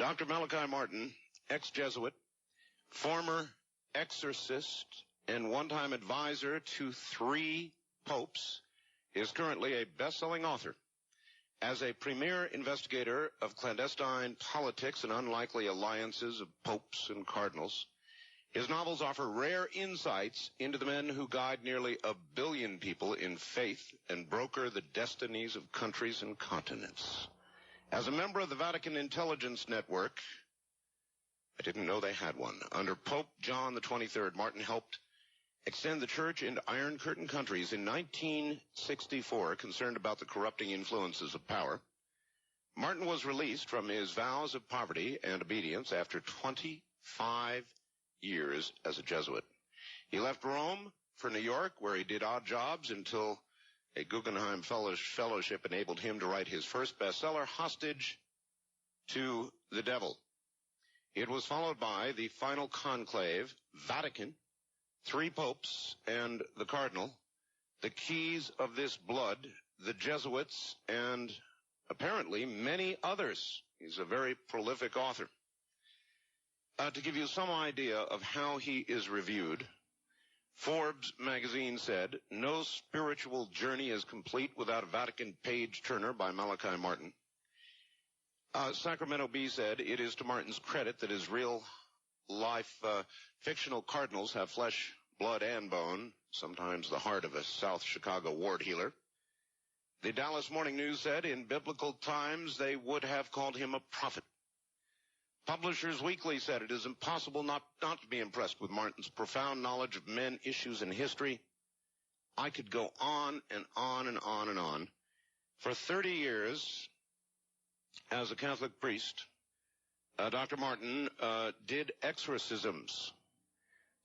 Dr. Malachi Martin, ex-Jesuit, former exorcist, and one-time advisor to 3 popes, is currently a best-selling author. As a premier investigator of clandestine politics and unlikely alliances of popes and cardinals, his novels offer rare insights into the men who guide nearly 1 billion people in faith and broker the destinies of countries and continents. As a member of the Vatican Intelligence Network, I didn't know they had one. Under Pope John XXIII, Martin helped extend the church into Iron Curtain countries. In 1964, concerned about the corrupting influences of power, Martin was released from his vows of poverty and obedience after 25 years as a Jesuit. He left Rome for New York, where he did odd jobs until a Guggenheim fellowship enabled him to write his first bestseller, Hostage to the Devil. It was followed by The Final Conclave, Vatican, 3 popes, and the Cardinal, The Keys of This Blood, The Jesuits, and apparently many others. He's a very prolific author. To give you some idea of how he is reviewed, Forbes magazine said, "No spiritual journey is complete without a Vatican page-turner by Malachi Martin." Sacramento Bee said, "It is to Martin's credit that his real-life fictional cardinals have flesh, blood, and bone, sometimes the heart of a South Chicago ward healer." The Dallas Morning News said, "In biblical times, they would have called him a prophet." Publishers Weekly said, "It is impossible not to be impressed with Martin's profound knowledge of men, issues, and history." I could go on and on and on and on. For 30 years, as a Catholic priest, Dr. Martin did exorcisms.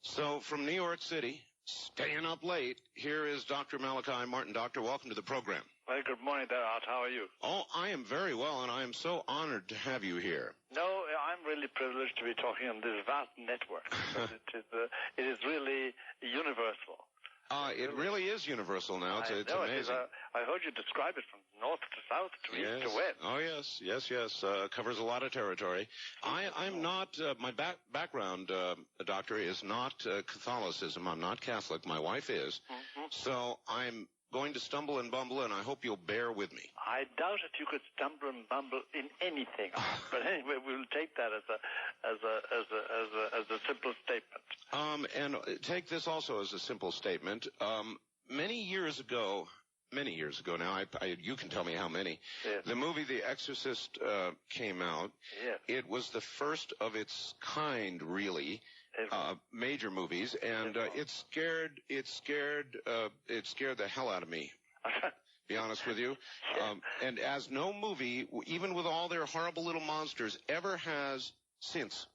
So from New York City, staying up late, here is Dr. Malachi Martin. Doctor, welcome to the program. Well, good morning there, Art. How are you? Oh, I am very well, and I am so honored to have you here. No, I'm really privileged to be talking on this vast network. It is really universal. It really is universal now. It's amazing. I heard you describe it from north to south, to east to west. Oh, yes. Covers a lot of territory. I'm not, my background, doctor, is not Catholicism. I'm not Catholic. My wife is. Mm-hmm. So I'm going to stumble and bumble, and I hope you'll bear with me. I doubt if you could stumble and bumble in anything. But anyway, we'll take that as a simple statement. And take this also as a simple statement. Many years ago now, you can tell me how many, yes. The movie The Exorcist came out. Yes. It was the first of its kind, really, major movies, and it scared the hell out of me. Be honest with you. And as no movie, even with all their horrible little monsters, ever has since.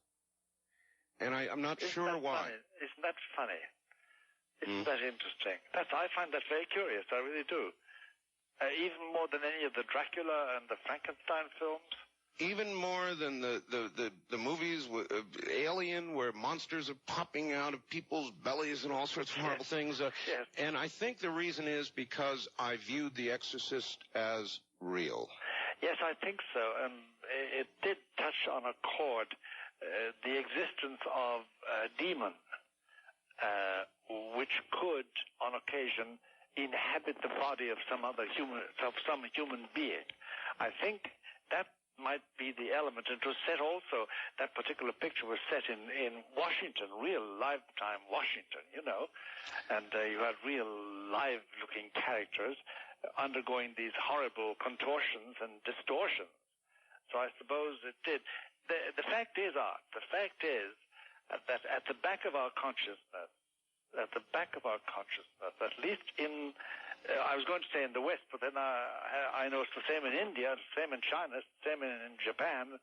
And I'm not sure why. Funny? Isn't that funny? Isn't that interesting? I find that very curious. I really do. Even more than any of the Dracula and the Frankenstein films. Even more than the movies with Alien, where monsters are popping out of people's bellies and all sorts of horrible things. Yes. And I think the reason is because I viewed The Exorcist as real. Yes, I think so. And it did touch on a chord, the existence of a demon, which could, on occasion, inhabit the body of some human being. I think that might be the element. And it was set also, that particular picture was set in Washington, real lifetime Washington, and you had real live-looking characters undergoing these horrible contortions and distortions. So I suppose it did. The fact is, Art, that at the back of our consciousness, at least in, I was going to say in the West, but then I know it's the same in India, it's the same in China, it's the same in Japan,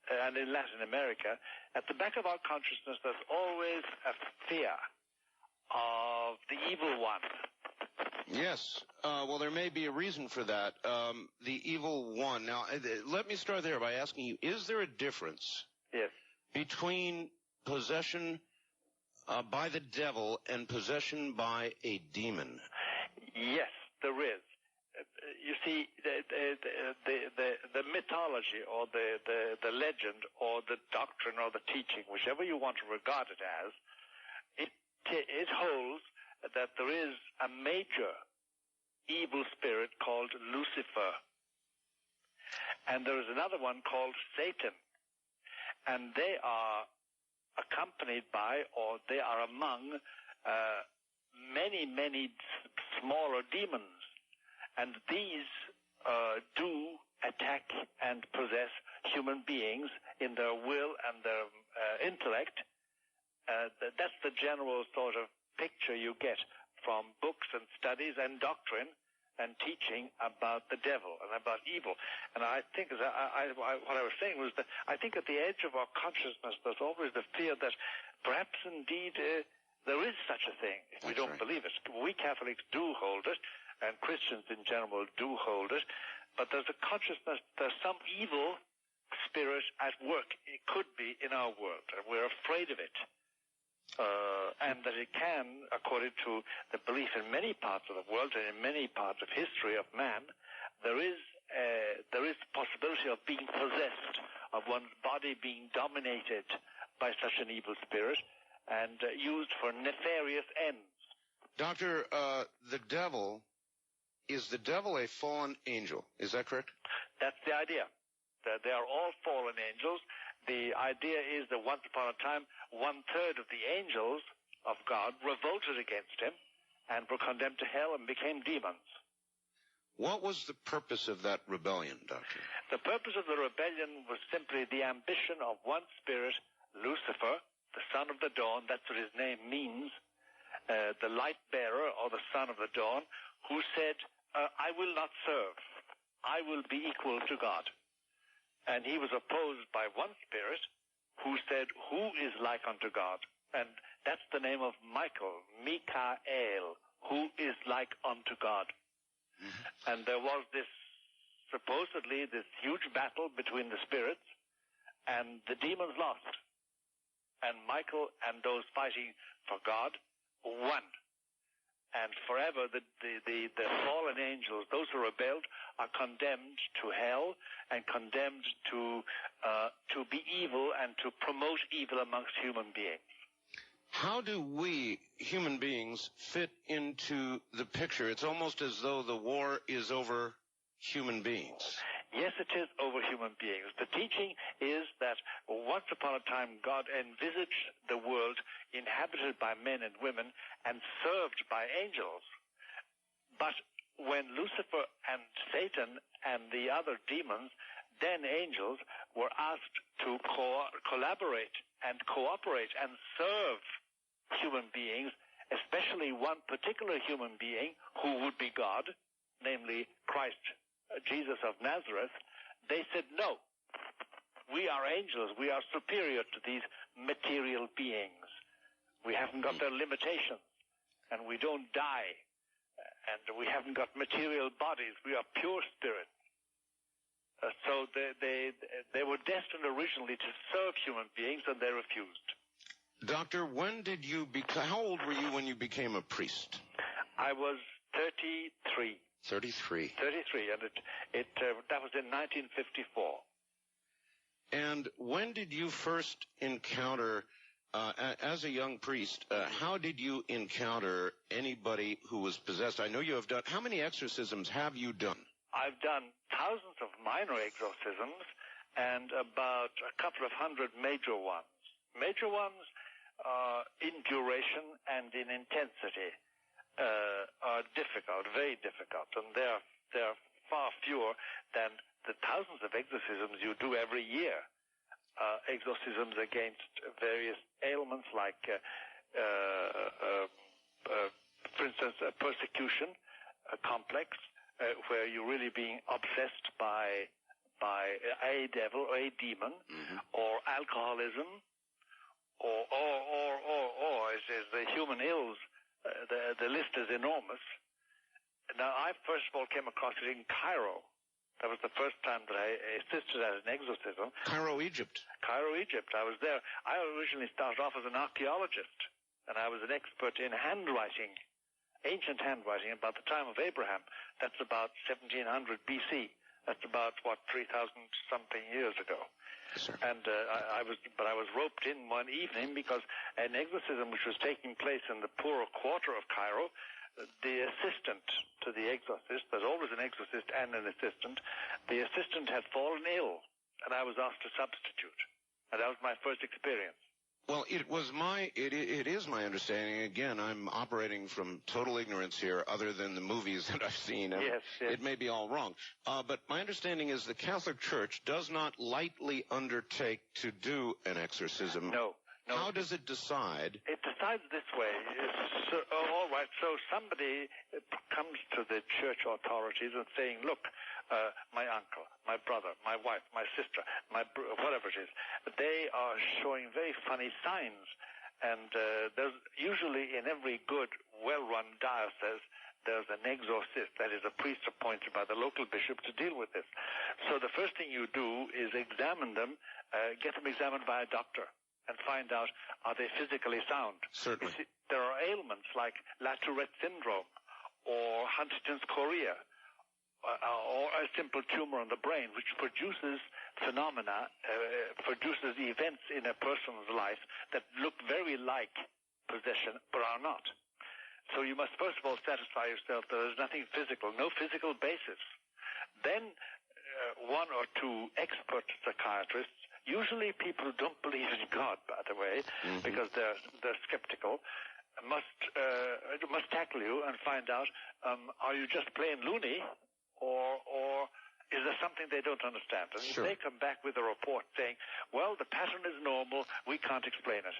and in Latin America. At the back of our consciousness, there's always a fear of the evil one. Yes. Well, there may be a reason for that. The evil one. Now, let me start there by asking you, is there a difference between possession by the devil and possession by a demon? Yes, there is. you see, the mythology or the legend or the doctrine or the teaching, whichever you want to regard it as, it holds that there is a major evil spirit called Lucifer. And there is another one called Satan. And they are accompanied by, or they are among, many, many smaller demons. And these do attack and possess human beings in their will and their intellect. That's the general sort of picture you get from books and studies and doctrine and teaching about the devil and about evil. And I think, what I was saying was that I think at the edge of our consciousness there's always the fear that perhaps indeed there is such a thing. If we don't believe it. We Catholics do hold it, and Christians in general do hold it, but there's a consciousness, there's some evil spirit at work. It could be in our world, and we're afraid of it. And that it can, according to the belief in many parts of the world and in many parts of history of man, there is possibility of being possessed, of one's body being dominated by such an evil spirit and used for nefarious ends. Doctor, is the devil a fallen angel? Is that correct? That's the idea. They are all fallen angels. The idea is that once upon a time, 1/3 of the angels of God revolted against him and were condemned to hell and became demons. What was the purpose of that rebellion, Doctor? The purpose of the rebellion was simply the ambition of one spirit, Lucifer, the son of the dawn, that's what his name means, the light bearer or the son of the dawn, who said, I will not serve. I will be equal to God. And he was opposed by one spirit who said, who is like unto God? And that's the name of Michael, Mikael, who is like unto God. Mm-hmm. And there was supposedly this huge battle between the spirits, and the demons lost. And Michael and those fighting for God won. And forever, the fallen angels, those who rebelled, are condemned to hell and condemned to be evil and to promote evil amongst human beings. How do we, human beings, fit into the picture? It's almost as though the war is over human beings. Yes, it is over human beings. The teaching is that once upon a time God envisaged the world inhabited by men and women and served by angels. But when Lucifer and Satan and the other demons, then angels, were asked to collaborate and cooperate and serve human beings, especially one particular human being who would be God, namely Christ Jesus of Nazareth, they said, no, we are angels. We are superior to these material beings. We haven't got their limitations, and we don't die, and we haven't got material bodies. We are pure spirit. So they were destined originally to serve human beings, and they refused. Doctor, when did you how old were you when you became a priest? I was 33. 33. 33, and that was in 1954. And when did you first encounter, as a young priest, how did you encounter anybody who was possessed? I know you have done, how many exorcisms have you done? I've done thousands of minor exorcisms and about a couple of hundred major ones. Major ones in duration and in intensity. Are difficult, very difficult, and they're far fewer than the thousands of exorcisms you do every year. Exorcisms against various ailments like, for instance, a persecution complex, where you're really being obsessed by a devil or a demon, mm-hmm. or alcoholism, or as the human ills. The list is enormous. Now, I first of all came across it in Cairo. That was the first time that I assisted at an exorcism. Cairo, Egypt. Cairo, Egypt. I was there. I originally started off as an archaeologist, and I was an expert in handwriting ancient handwriting about the time of Abraham. That's about 1700 BC. That's about, 3,000-something years ago. Yes, sir. And I was roped in one evening because an exorcism which was taking place in the poorer quarter of Cairo, the assistant to the exorcist, there's always an exorcist and an assistant, the assistant had fallen ill, and I was asked to substitute. And that was my first experience. Well, it is my understanding. Again, I'm operating from total ignorance here, other than the movies that I've seen. Yes. It may be all wrong. But my understanding is the Catholic Church does not lightly undertake to do an exorcism. No. How does it decide? It decides this way. All right, so somebody comes to the church authorities and saying, look, my uncle, my brother, my wife, my sister, whatever it is, they are showing very funny signs. And there's usually in every good, well-run diocese, there's an exorcist, that is a priest appointed by the local bishop to deal with this. So the first thing you do is examine them, get them examined by a doctor, and find out, are they physically sound? Certainly. See, there are ailments like La Tourette syndrome or Huntington's chorea or a simple tumor on the brain which produces phenomena, produces events in a person's life that look very like possession but are not. So you must first of all satisfy yourself that there's nothing physical, no physical basis. Then one or two expert psychiatrists, usually people who don't believe in God, by the way, because they're skeptical, must tackle you and find out, are you just plain loony, or is there something they don't understand? And Sure. if they come back with a report saying, well, the pattern is normal, we can't explain it,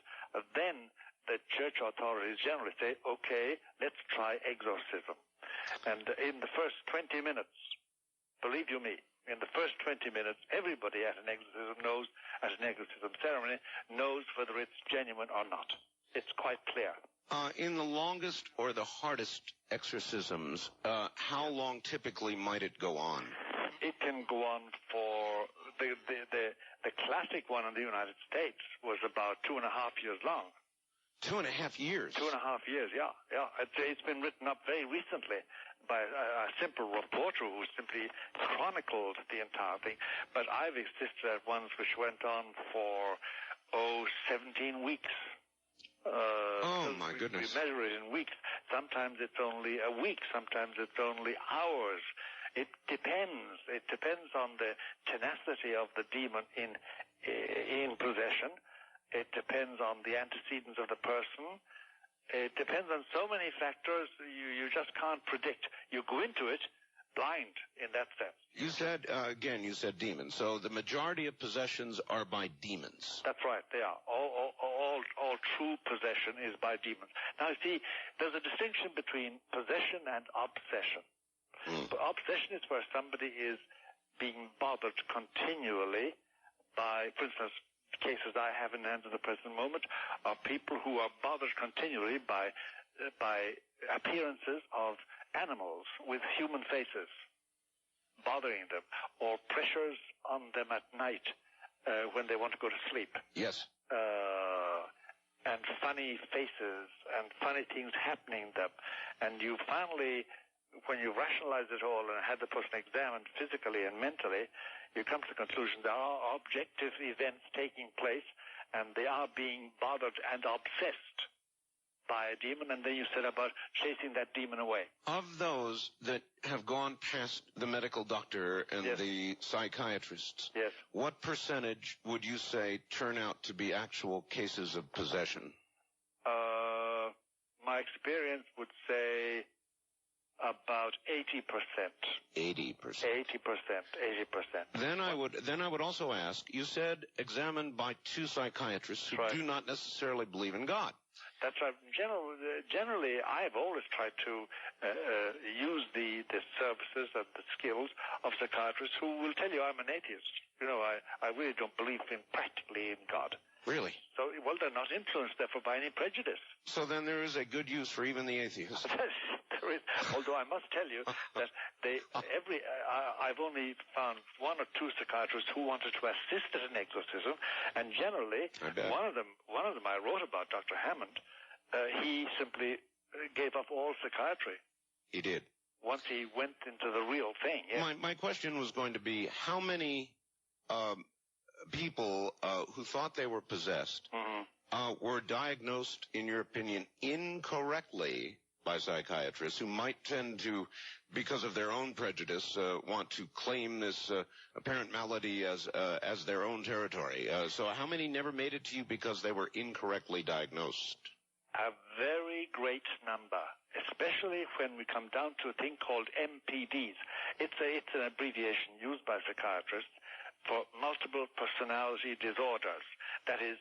then the church authorities generally say, okay, let's try exorcism. And in the first 20 minutes, believe you me, in the first 20 minutes, everybody at an exorcism ceremony, knows whether it's genuine or not. It's quite clear. In the longest or the hardest exorcisms, how long typically might it go on? It can go on for the classic one in the United States was about 2.5 years long. 2.5 years? 2.5 years, yeah. It's been written up very recently by a simple reporter who simply chronicled the entire thing. But I've assisted at ones which went on for, 17 weeks. My goodness. We measure it in weeks. Sometimes it's only a week. Sometimes it's only hours. It depends. It depends on the tenacity of the demon in possession. It depends on the antecedents of the person. It depends on so many factors you just can't predict. You go into it blind in that sense. You said, you said demons. So the majority of possessions are by demons. That's right, they are. All true possession is by demons. Now, see, there's a distinction between possession and obsession. Obsession is where somebody is being bothered continually by, for instance, cases I have in hand at the present moment are people who are bothered continually by appearances of animals with human faces bothering them, or pressures on them at night when they want to go to sleep. Yes. And funny faces and funny things happening to them. And you finally, when you rationalize it all and had the person examined physically and mentally, you come to the conclusion there are objective events taking place and they are being bothered and obsessed by a demon, and then you set about chasing that demon away. Of those that have gone past the medical doctor and Yes. the psychiatrists, Yes. what percentage would you say turn out to be actual cases of possession? My experience would say about 80%. 80%. 80%. Then I would also ask, you said examined by two psychiatrists who Right. do not necessarily believe in God. That's right. Generally, I've always tried to use the services and the skills of psychiatrists who will tell you I'm an atheist. You know, I really don't believe practically in God. Really? So, well, they're not influenced, therefore, by any prejudice. So then there is a good use for even the atheist. There is, although I must tell you that I've only found one or two psychiatrists who wanted to assist at an exorcism, and generally, one of them I wrote about, Dr. Hammond. He simply gave up all psychiatry. He did. Once he went into the real thing, yes. My question was going to be, how many people who thought they were possessed were diagnosed, in your opinion, incorrectly by psychiatrists who might tend to, because of their own prejudice, want to claim this apparent malady as their own territory? So how many never made it to you because they were incorrectly diagnosed? A very great number, especially when we come down to a thing called MPDs. It's an abbreviation used by psychiatrists for multiple personality disorders. That is,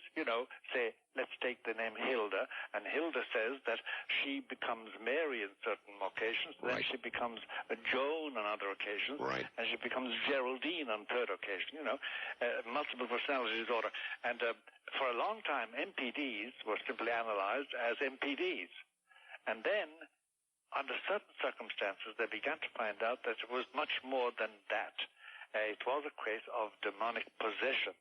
say, let's take the name Hilda, and Hilda says that she becomes Mary in certain occasions, then she becomes Joan on other occasions, and she becomes Geraldine on third occasion, multiple personality disorder. And for a long time, MPDs were simply analyzed as MPDs. And then, under certain circumstances, they began to find out that it was much more than that. It was a case of demonic possession.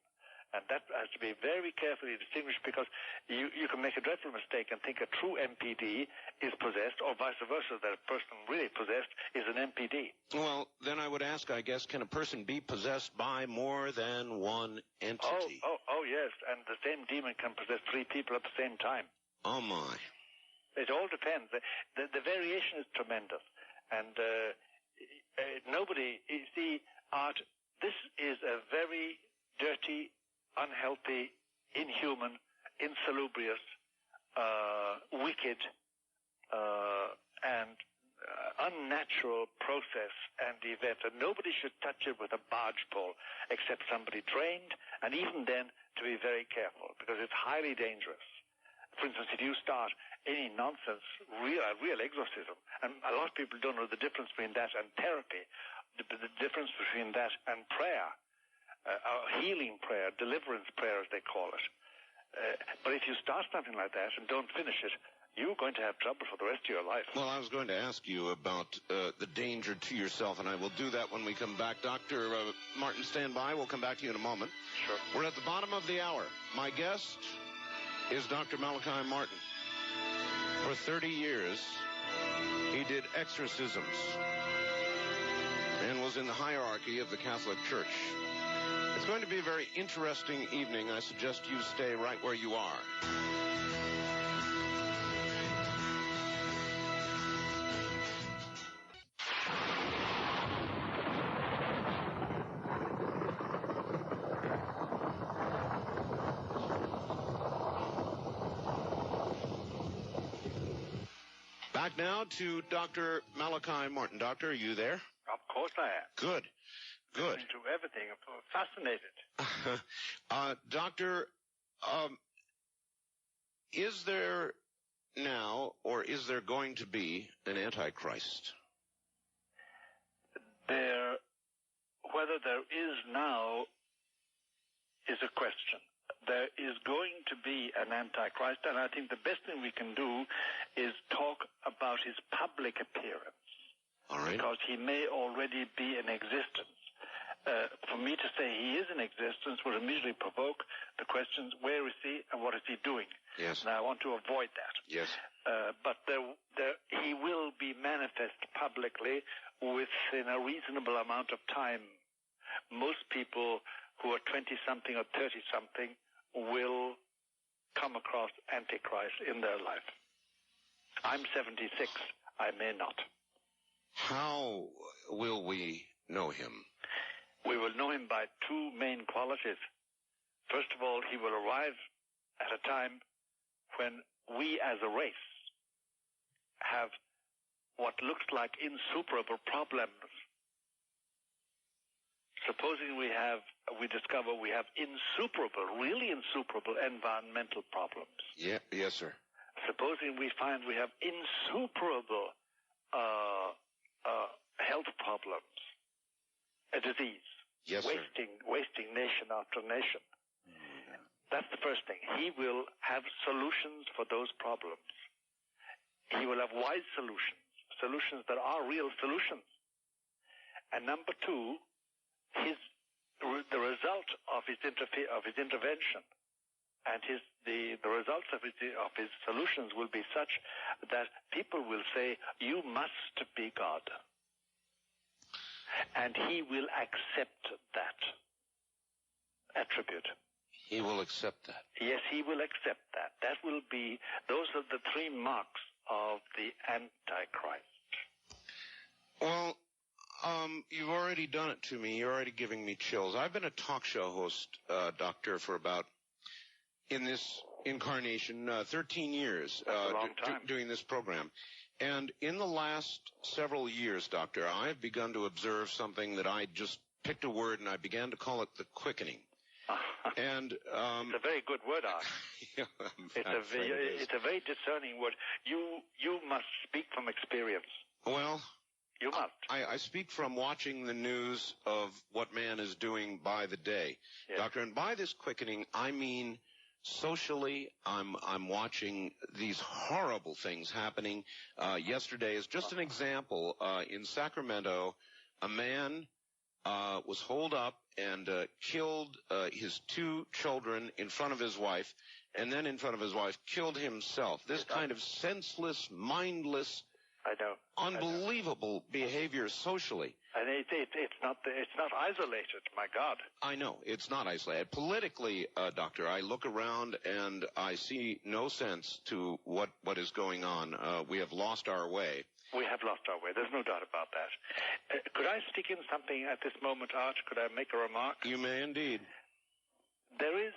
And that has to be very carefully distinguished, because you can make a dreadful mistake and think a true MPD is possessed, or vice versa, that a person really possessed is an MPD. Well, then I would ask, I guess, can a person be possessed by more than one entity? Oh, yes, and the same demon can possess three people at the same time. Oh, my. It all depends. The variation is tremendous. And nobody, you see, Art, this is a very dirty, unhealthy, inhuman, insalubrious, wicked, and unnatural process and event. And nobody should touch it with a barge pole except somebody trained, and even then to be very careful, because it's highly dangerous. For instance, if you start any nonsense, real exorcism, and a lot of people don't know the difference between that and therapy, the difference between that and prayer, healing prayer, deliverance prayer, as they call it. But if you start something like that and don't finish it, you're going to have trouble for the rest of your life. Well, I was going to ask you about the danger to yourself, and I will do that when we come back. Dr. Martin, stand by. We'll come back to you in a moment. Sure. We're at the bottom of the hour. My guest is Dr. Malachi Martin. For 30 years, he did exorcisms and was in the hierarchy of the Catholic Church. It's going to be a very interesting evening. I suggest you stay right where you are. Back now to Dr. Malachi Martin. Doctor, are you there? Of course I am. Good. Good. Into everything. I'm fascinated. Doctor, is there now, or is there going to be, an Antichrist? Whether there is now is a question. There is going to be an Antichrist, and I think the best thing we can do is talk about his public appearance. All right. Because he may already be in existence. For me to say he is in existence would immediately provoke the questions, where is he and what is he doing? Yes. And I want to avoid that. Yes. But he will be manifest publicly within a reasonable amount of time. Most people who are 20-something or 30-something will come across Antichrist in their life. I'm 76. I may not. How will we know him? We will know him by two main qualities. First of all, he will arrive at a time when we as a race have what looks like insuperable problems. Supposing we discover we have really insuperable environmental problems. Yeah, yes, sir. Supposing we find we have insuperable health problems, a disease, yes, wasting nation after nation. That's the first thing. He will have solutions for those problems. He will have wise solutions that are real solutions. And number two, the result of his intervention and the results of his solutions will be such that people will say, you must be God. And he will accept that attribute. He will accept that. Yes, he will accept that. Those are the three marks of the Antichrist. Well, you've already done it to me. You're already giving me chills. I've been a talk show host, Doctor, for about, in this incarnation, 13 years. That's a long time. Doing this program. And in the last several years, Doctor, I've begun to observe something that I just picked a word and I began to call it the quickening. And it's a very good word, Art. Yeah, it's a very discerning word. You must speak from experience. Well, you must. I speak from watching the news of what man is doing by the day, yes. Doctor. And by this quickening, I mean socially. I'm watching these horrible things happening. Yesterday is just an example. In Sacramento, a man was holed up and killed his two children in front of his wife, and then in front of his wife killed himself. This kind of senseless, mindless, unbelievable behavior socially. And it's not isolated, my God. I know, it's not isolated. Politically, Doctor, I look around and I see no sense to what is going on. We have lost our way. We have lost our way. There's no doubt about that. Could I stick in something at this moment, Art? Could I make a remark? You may indeed. There is,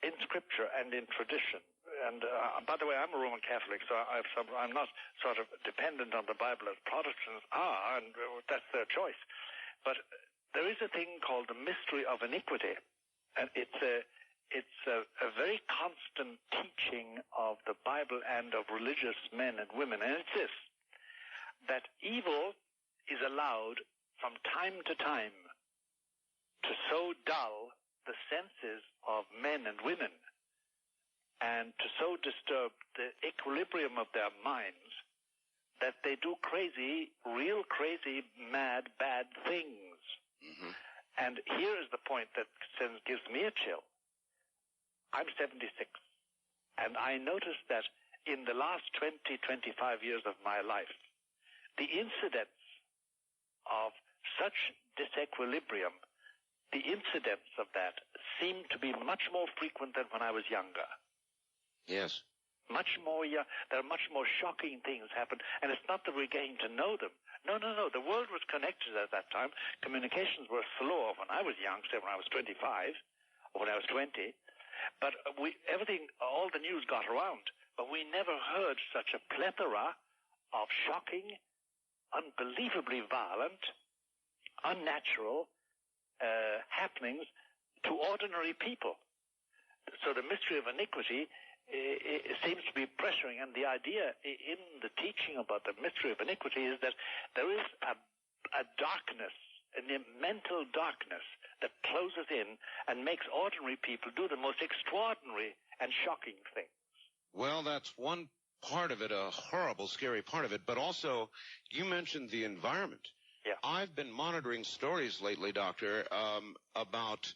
in Scripture and in tradition, and by the way, I'm a Roman Catholic, so I'm not sort of dependent on the Bible as Protestants are, and that's their choice. But there is a thing called the mystery of iniquity, and it's a very constant teaching of the Bible and of religious men and women, and it's this: that evil is allowed from time to time to so dull the senses of men and women and to so disturb the equilibrium of their minds that they do crazy, real crazy, mad, bad things. Mm-hmm. And here is the point that gives me a chill. I'm 76, and I noticed that in the last 20, 25 years of my life, the incidents of such disequilibrium, the incidents of that seem to be much more frequent than when I was younger. Yes. Much more, there are much more shocking things happen, and it's not that we're getting to know them. No. The world was connected at that time. Communications were slow when I was young, say when I was 25, or when I was 20. But all the news got around, but we never heard such a plethora of shocking, unbelievably violent, unnatural happenings to ordinary people. So the mystery of iniquity it seems to be pressuring, and the idea in the teaching about the mystery of iniquity is that there is a darkness, a mental darkness that closes in and makes ordinary people do the most extraordinary and shocking things. Well, that's one part of it, a horrible, scary part of it, but also you mentioned the environment. Yeah. I've been monitoring stories lately, Doctor, about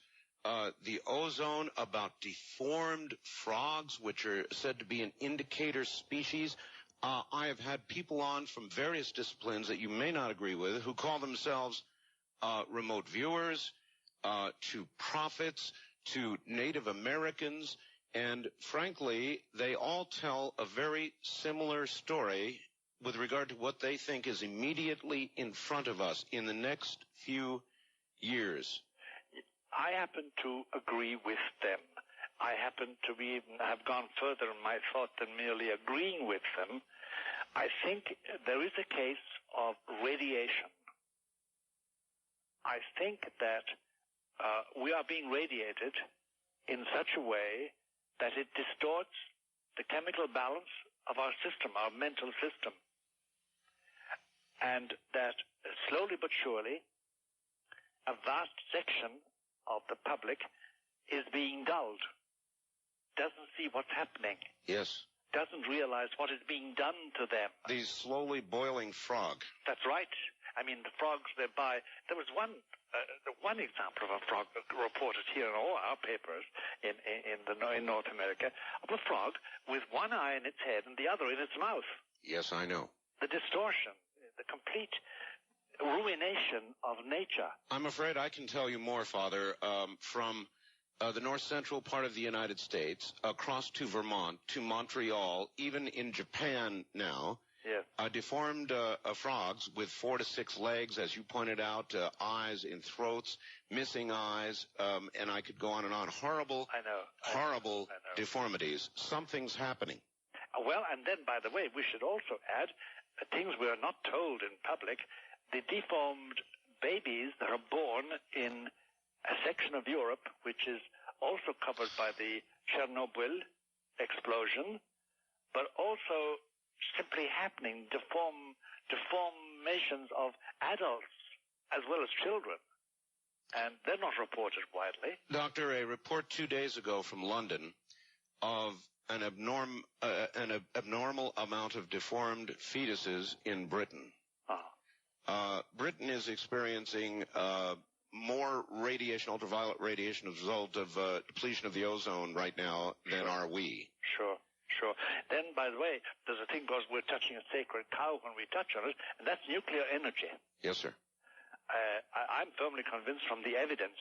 the ozone, about deformed frogs, which are said to be an indicator species. I have had people on from various disciplines that you may not agree with who call themselves remote viewers, to prophets, to Native Americans, and frankly, they all tell a very similar story with regard to what they think is immediately in front of us in the next few years. I happen to agree with them. I happen to have gone further in my thought than merely agreeing with them. I think there is a case of radiation. I think that we are being radiated in such a way that it distorts the chemical balance of our system, our mental system. And that slowly but surely, a vast section of the public is being dulled, doesn't see what's happening. Yes. Doesn't realize what is being done to them. The slowly boiling frog. That's right. I mean, the frogs thereby. There was one one example of a frog reported here in all our papers in North America, of a frog with one eye in its head and the other in its mouth. Yes, I know. The distortion, the complete ruination of nature. I'm afraid I can tell you more, Father, from the north central part of the United States, across to Vermont, to Montreal, even in Japan now. Yes. Deformed frogs with 4 to 6 legs, as you pointed out, eyes in throats, missing eyes, and I could go on and on. Horrible deformities. Something's happening. Well, and then, by the way, we should also add things we are not told in public. The deformed babies that are born in a section of Europe, which is also covered by the Chernobyl explosion, but also simply happening, deformations of adults as well as children. And they're not reported widely. Doctor, a report 2 days ago from London of an abnormal amount of deformed fetuses in Britain. Britain is experiencing more radiation, ultraviolet radiation, as a result of depletion of the ozone right now than are we. Sure. Then, by the way, there's a thing because we're touching a sacred cow when we touch on it, and that's nuclear energy. Yes, sir. I'm firmly convinced from the evidence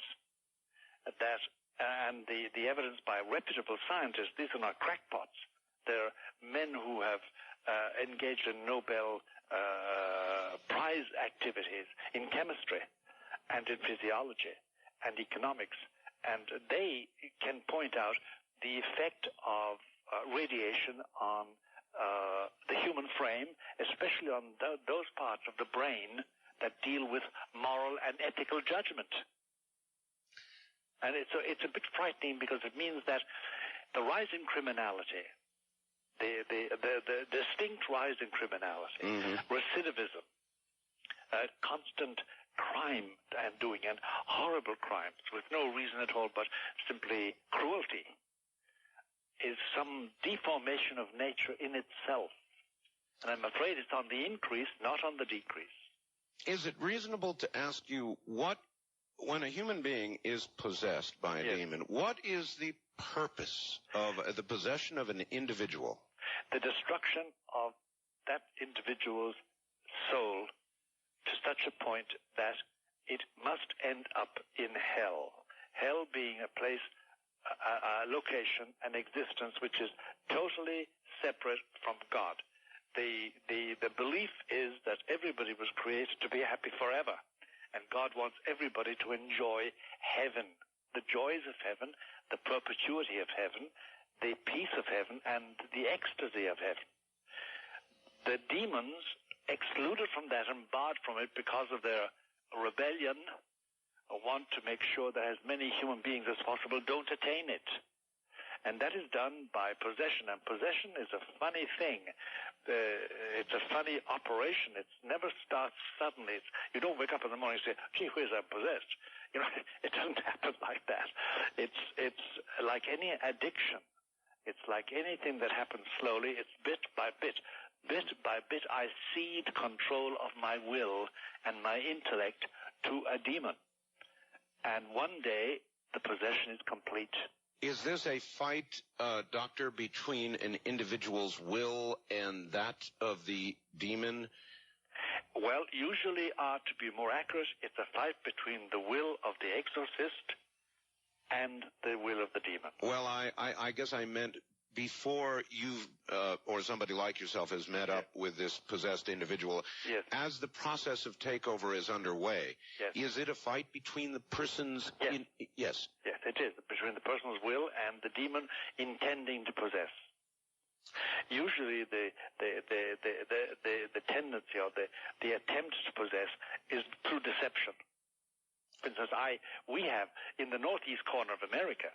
that, and the evidence by reputable scientists, these are not crackpots. They're men who have engaged in Nobel Prize activities in chemistry and in physiology and economics, and they can point out the effect of radiation on the human frame, especially on those parts of the brain that deal with moral and ethical judgment. And it's a bit frightening because it means that the rise in criminality, the distinct rise in criminality, recidivism, constant crime and doing, and horrible crimes with no reason at all but simply cruelty, is some deformation of nature in itself. And I'm afraid it's on the increase, not on the decrease. Is it reasonable to ask you when a human being is possessed by a demon, what is the purpose of the possession of an individual? The destruction of that individual's soul to such a point that it must end up in hell. Hell being a place, a location, an existence which is totally separate from God. The belief is that everybody was created to be happy forever, and God wants everybody to enjoy heaven, the joys of heaven, the perpetuity of heaven, the peace of heaven, and the ecstasy of heaven. The demons, excluded from that and barred from it because of their rebellion, want to make sure that as many human beings as possible don't attain it. And that is done by possession. And possession is a funny thing. It's a funny operation. It never starts suddenly. You don't wake up in the morning and say, gee whiz, I'm possessed. You know, it doesn't happen like that. It's like any addiction. It's like anything that happens slowly. It's bit by bit. Bit by bit, I cede control of my will and my intellect to a demon. And one day, the possession is complete. Is this a fight, Doctor, between an individual's will and that of the demon? Well, usually, to be more accurate, it's a fight between the will of the exorcist and the will of the demon. Well, I guess I meant before you or somebody like yourself has met up with this possessed individual, as the process of takeover is underway, is it a fight between the person's... Yes, it is, between the person's will and the demon intending to possess. Usually the tendency or the attempt to possess is through deception. For instance, we have, in the northeast corner of America,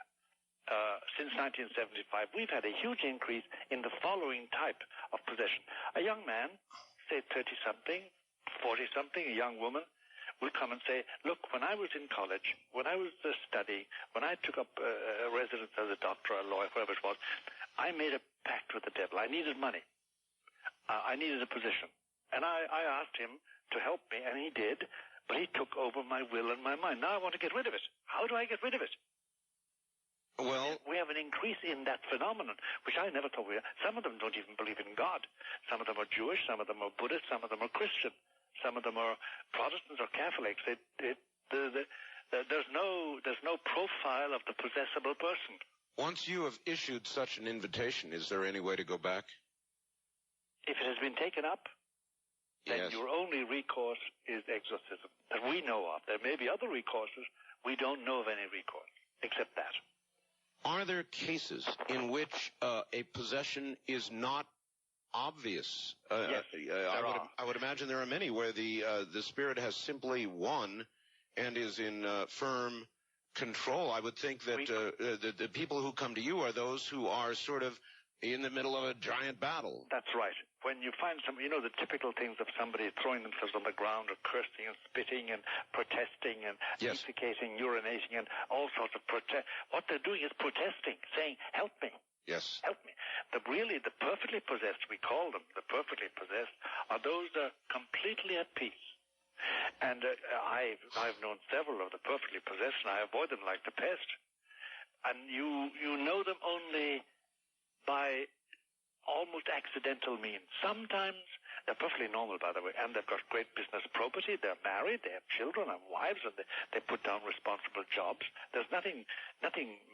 since 1975, we've had a huge increase in the following type of possession. A young man, say 30-something, 40-something, a young woman, will come and say, look, when I was in college, when I was studying, when I took up a residence as a doctor, a lawyer, whatever it was, I made a pact with the devil. I needed money. I needed a position. And I asked him to help me, and he did, but he took over my will and my mind. Now I want to get rid of it. How do I get rid of it? Well, we have an increase in that phenomenon, which I never thought we had. Some of them don't even believe in God. Some of them are Jewish, some of them are Buddhist, some of them are Christian. Some of them are Protestants or Catholics. There's no profile of the possessible person. Once you have issued such an invitation, is there any way to go back? If it has been taken up, then yes. Your only recourse is exorcism that we know of. There may be other recourses. We don't know of any recourse except that. Are there cases in which a possession is not obvious? Yes, I would imagine there are many where the spirit has simply won and is in firm control. I would think that the people who come to you are those who are sort of in the middle of a giant battle. That's right. When you find the typical things of somebody throwing themselves on the ground or cursing and spitting and protesting and yes. defecating, urinating and all sorts of protest. What they're doing is protesting, saying, help me. Yes. Help me. The perfectly possessed, we call them the perfectly possessed, are those that are completely at peace. And I've known several of the perfectly possessed, and I avoid them like the pest. And you know them only by almost accidental means. Sometimes they're perfectly normal, by the way, and they've got great business property. They're married, they have children and wives, and they put down responsible jobs. There's nothing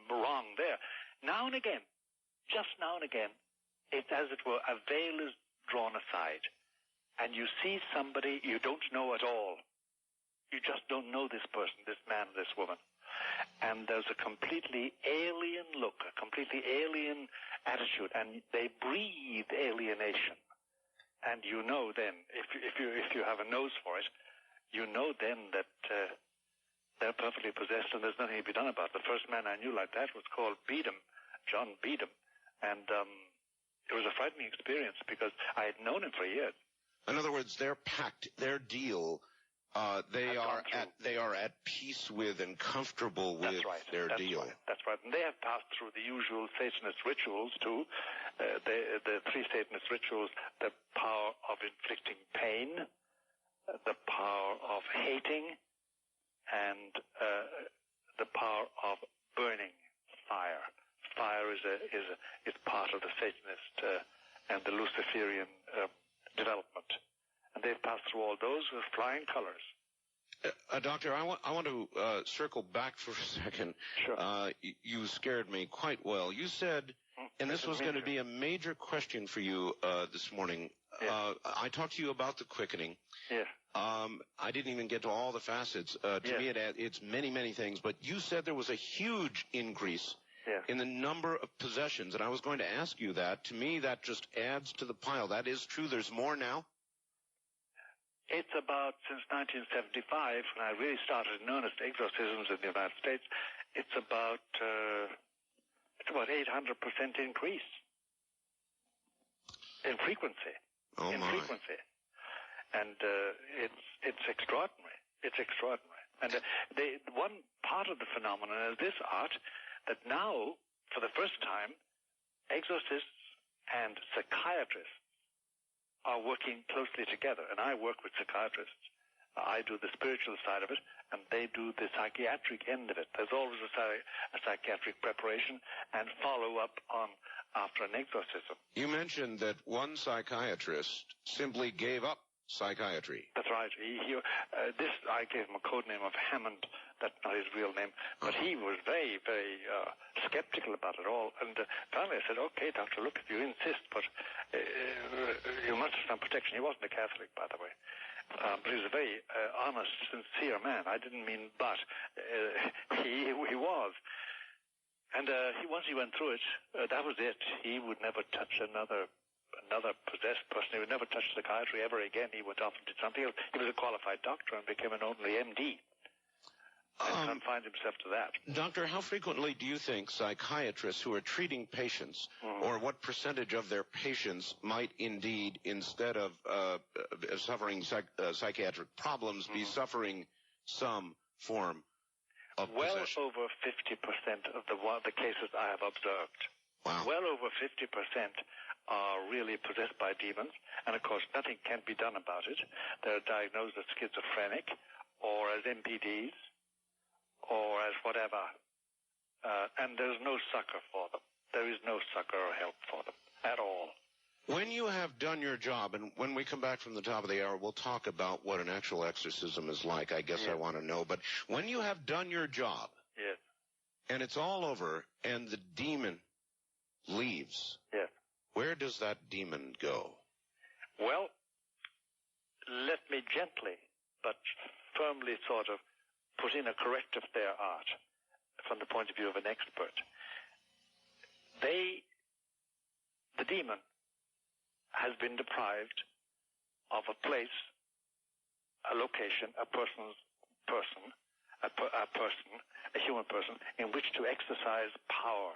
wrong there. Now and again, just now and again, it's as it were, a veil is drawn aside, and you see somebody you don't know at all. You just don't know this person, this man, this woman. And there's a completely alien look, a completely alien attitude, and they breathe alienation. And you know then, if you have a nose for it, you know then that they're perfectly possessed and there's nothing to be done about it. The first man I knew like that was called Beedham, John Beedham, and it was a frightening experience because I had known him for years. In other words, their pact, their deal, they are at peace with and comfortable with their deal. That's right. And they have passed through the usual Satanist rituals too. The three Satanist rituals: the power of inflicting pain, the power of hating, and the power of burning fire. Fire is part of the Satanist and the Luciferian development. And they've passed through all those with flying colors. Doctor, I want to circle back for a second. Sure. You scared me quite well. You said, and this was going to be a major question for you this morning. Yeah. I talked to you about the quickening. Yeah. I didn't even get to all the facets. To me, it's many, many things. But you said there was a huge increase in the number of possessions, and I was going to ask you that. To me, that just adds to the pile. That is true. There's more now? It's about, since 1975, when I really started in earnest exorcisms in the United States, it's about 800% increase in frequency. Oh, my. Frequency. And it's extraordinary. It's extraordinary. And one part of the phenomenon is this art, that now, for the first time, exorcists and psychiatrists are working closely together. And I work with psychiatrists. I do the spiritual side of it, and they do the psychiatric end of it. There's always a psychiatric preparation and follow-up on after an exorcism. You mentioned that one psychiatrist simply gave up psychiatry. That's right. I gave him a code name of Hammond. That's not his real name. But he was very, very skeptical about it all. And finally I said, okay, doctor, look, if you insist, but you must have some protection. He wasn't a Catholic, by the way. But he was a very honest, sincere man. I didn't mean but. He was. And once he went through it, that was it. He would never touch another possessed person. He would never touch psychiatry ever again. He went off and did something else. He was a qualified doctor and became an only MD. And confined himself to that. Doctor, how frequently do you think psychiatrists who are treating patients, or what percentage of their patients might indeed, instead of suffering psychiatric problems, be suffering some form of possession? Well over 50% of the cases I have observed. Wow. Well over 50% are really possessed by demons, and of course nothing can be done about it. They're diagnosed as schizophrenic, or as MPDs, or as whatever. And there's no succor for them. There is no succor or help for them at all. When you have done your job, and when we come back from the top of the hour, we'll talk about what an actual exorcism is like. I guess I want to know. But when you have done your job, and it's all over, and the demon leaves, where does that demon go? Well, let me gently but firmly sort of put in a corrective there, Art, from the point of view of an expert. The demon has been deprived of a place, a location, a human person, in which to exercise power.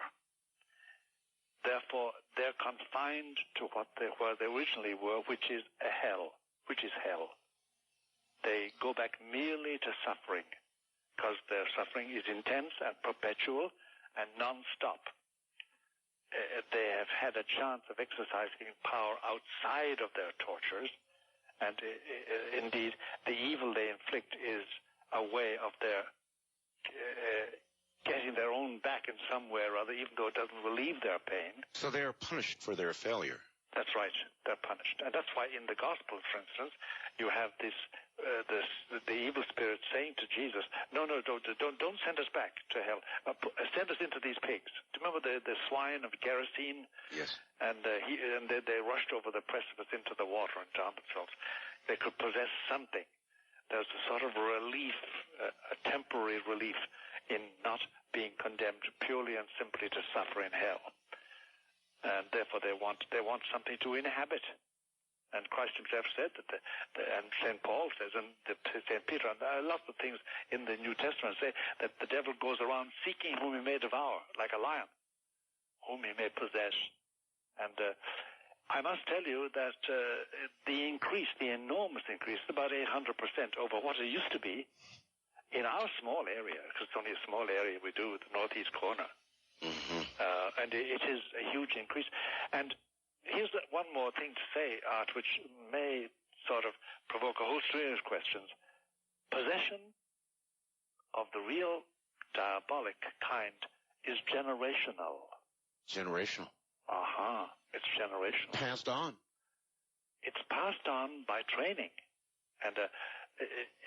Therefore, they're confined to where they originally were, which is hell. They go back merely to suffering, because their suffering is intense and perpetual and non-stop. They have had a chance of exercising power outside of their tortures, and indeed, the evil they inflict is a way of their getting their own back in some way or other, even though it doesn't relieve their pain. So they are punished for their failure. That's right. They're punished. And that's why in the Gospel, for instance, you have the evil spirit saying to Jesus, no, don't send us back to hell. Send us into these pigs. Do you remember the swine of Gerasene? Yes. And they rushed over the precipice into the water and drowned themselves. They could possess something. There's a sort of relief, a temporary relief in not being condemned purely and simply to suffer in hell. And therefore they want something to inhabit. And Christ himself said that, and St. Paul says, and St. Peter, and lots of things in the New Testament say that the devil goes around seeking whom he may devour, like a lion, whom he may possess. And I must tell you that the enormous increase, about 800% over what it used to be in our small area, because it's only a small area we do, the northeast corner. Mm-hmm. And it is a huge increase. And here's one more thing to say, Art, which may sort of provoke a whole series of questions. Possession of the real diabolic kind is generational. Generational? It's generational. Passed on. It's passed on by training. And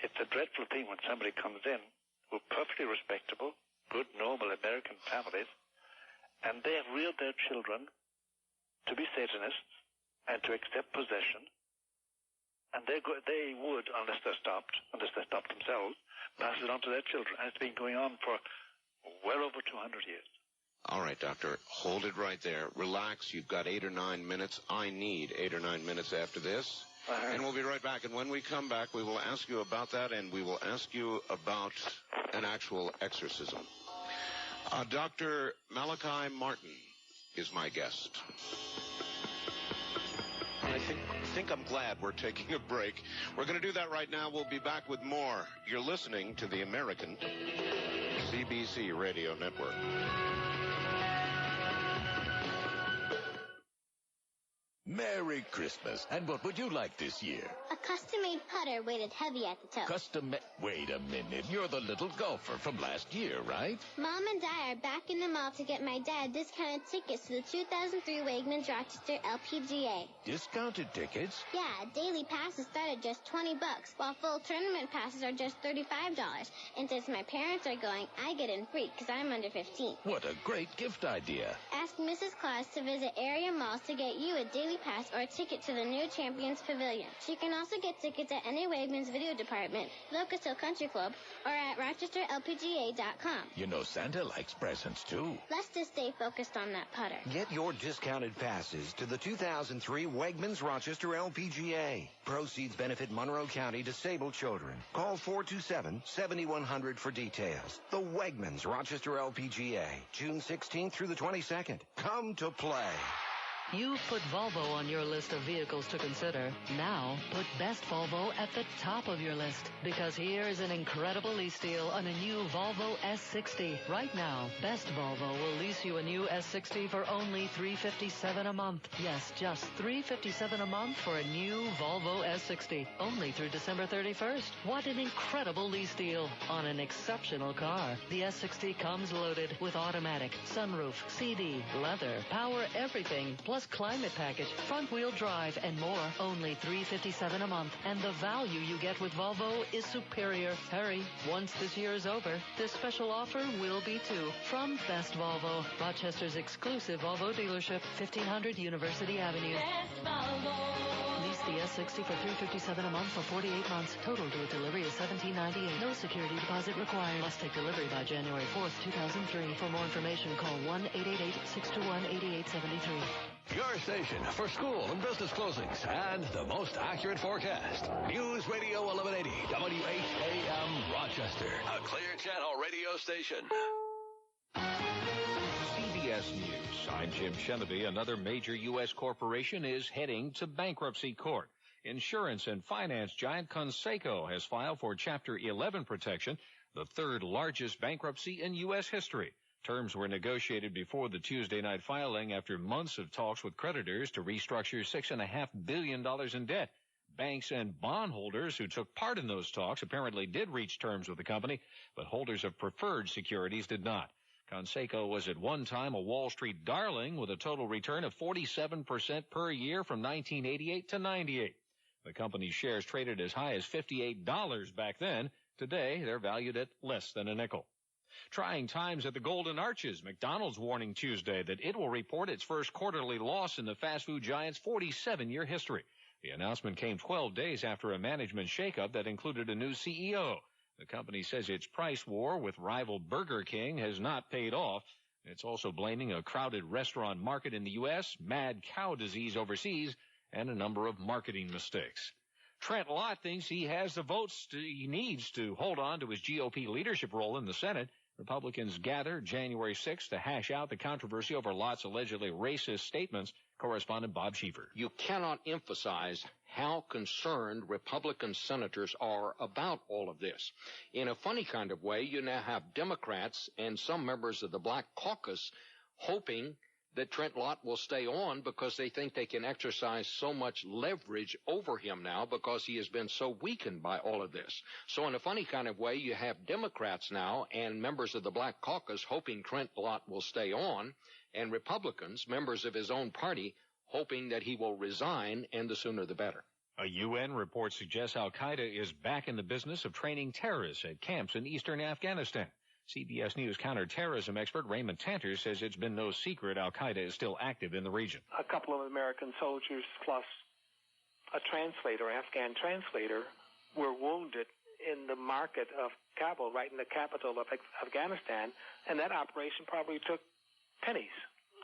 it's a dreadful thing when somebody comes in who are perfectly respectable, good, normal American families, and they have reared their children to be Satanists and to accept possession, and they would, unless they stopped themselves, pass it on to their children. And it's been going on for well over 200 years. All right, Doctor, hold it right there. Relax. You've got 8 or 9 minutes. I need 8 or 9 minutes after this. And we'll be right back. And when we come back, we will ask you about that, and we will ask you about an actual exorcism. Dr. Malachi Martin is my guest. And I think I'm glad we're taking a break. We're going to do that right now. We'll be back with more. You're listening to the American CBC Radio Network. Merry Christmas. And what would you like this year? A custom-made putter weighted heavy at the toe. Wait a minute. You're the little golfer from last year, right? Mom and I are back in the mall to get my dad discounted tickets to the 2003 Wegmans Rochester LPGA. Discounted tickets? Yeah, daily passes start at just $20, while full tournament passes are just $35. And since my parents are going, I get in free because I'm under 15. What a great gift idea. Ask Mrs. Claus to visit area malls to get you a daily pass or a ticket to the new Champions Pavilion. She can also get tickets at any Wegmans video department, Locust Hill Country Club, or at RochesterLPGA.com. You know Santa likes presents, too. Let's just stay focused on that putter. Get your discounted passes to the 2003 Wegmans Rochester LPGA. Proceeds benefit Monroe County disabled children. Call 427-7100 for details. The Wegmans Rochester LPGA, June 16th through the 22nd. Come to play. You've put Volvo on your list of vehicles to consider. Now, put Best Volvo at the top of your list, because here's an incredible lease deal on a new Volvo S60. Right now, Best Volvo will lease you a new S60 for only $357 a month. Yes, just $357 a month for a new Volvo S60. Only through December 31st. What an incredible lease deal on an exceptional car. The S60 comes loaded with automatic, sunroof, CD, leather, power everything, plus climate package, front-wheel drive, and more. Only $357 a month. And the value you get with Volvo is superior. Hurry. Once this year is over, this special offer will be too. From Best Volvo, Rochester's exclusive Volvo dealership, 1500 University Avenue. Best Volvo. Lease the S60 for $357 a month for 48 months. Total due delivery is $1,798. No security deposit required. Must take delivery by January 4th, 2003. For more information, call 1-888-621-8873. Your station for school and business closings and the most accurate forecast. News Radio 1180, WHAM Rochester, a Clear Channel radio station. CBS News. I'm Jim Sheneby. Another major U.S. corporation is heading to bankruptcy court. Insurance and finance giant Conseco has filed for Chapter 11 protection, the third largest bankruptcy in U.S. history. Terms were negotiated before the Tuesday night filing after months of talks with creditors to restructure $6.5 billion in debt. Banks and bondholders who took part in those talks apparently did reach terms with the company, but holders of preferred securities did not. Conseco was at one time a Wall Street darling with a total return of 47% per year from 1988 to 98. The company's shares traded as high as $58 back then. Today, they're valued at less than a nickel. Trying times at the Golden Arches. McDonald's warning Tuesday that it will report its first quarterly loss in the fast food giant's 47-year history. The announcement came 12 days after a management shakeup that included a new CEO. The company says its price war with rival Burger King has not paid off. It's also blaming a crowded restaurant market in the U.S., mad cow disease overseas, and a number of marketing mistakes. Trent Lott thinks he has the votes he needs to hold on to his GOP leadership role in the Senate. Republicans gather January 6th to hash out the controversy over Lott's allegedly racist statements. Correspondent Bob Schieffer. You cannot emphasize how concerned Republican senators are about all of this. In a funny kind of way, you now have Democrats and some members of the Black Caucus hoping that Trent Lott will stay on because they think they can exercise so much leverage over him now because he has been so weakened by all of this. So in a funny kind of way, you have Democrats now and members of the Black Caucus hoping Trent Lott will stay on, and Republicans, members of his own party, hoping that he will resign, and the sooner the better. A UN report suggests al-Qaeda is back in the business of training terrorists at camps in eastern Afghanistan. CBS News counterterrorism expert Raymond Tanter says it's been no secret al-Qaeda is still active in the region. A couple of American soldiers plus a translator, Afghan translator, were wounded in the market of Kabul, right in the capital of Afghanistan, and that operation probably took pennies,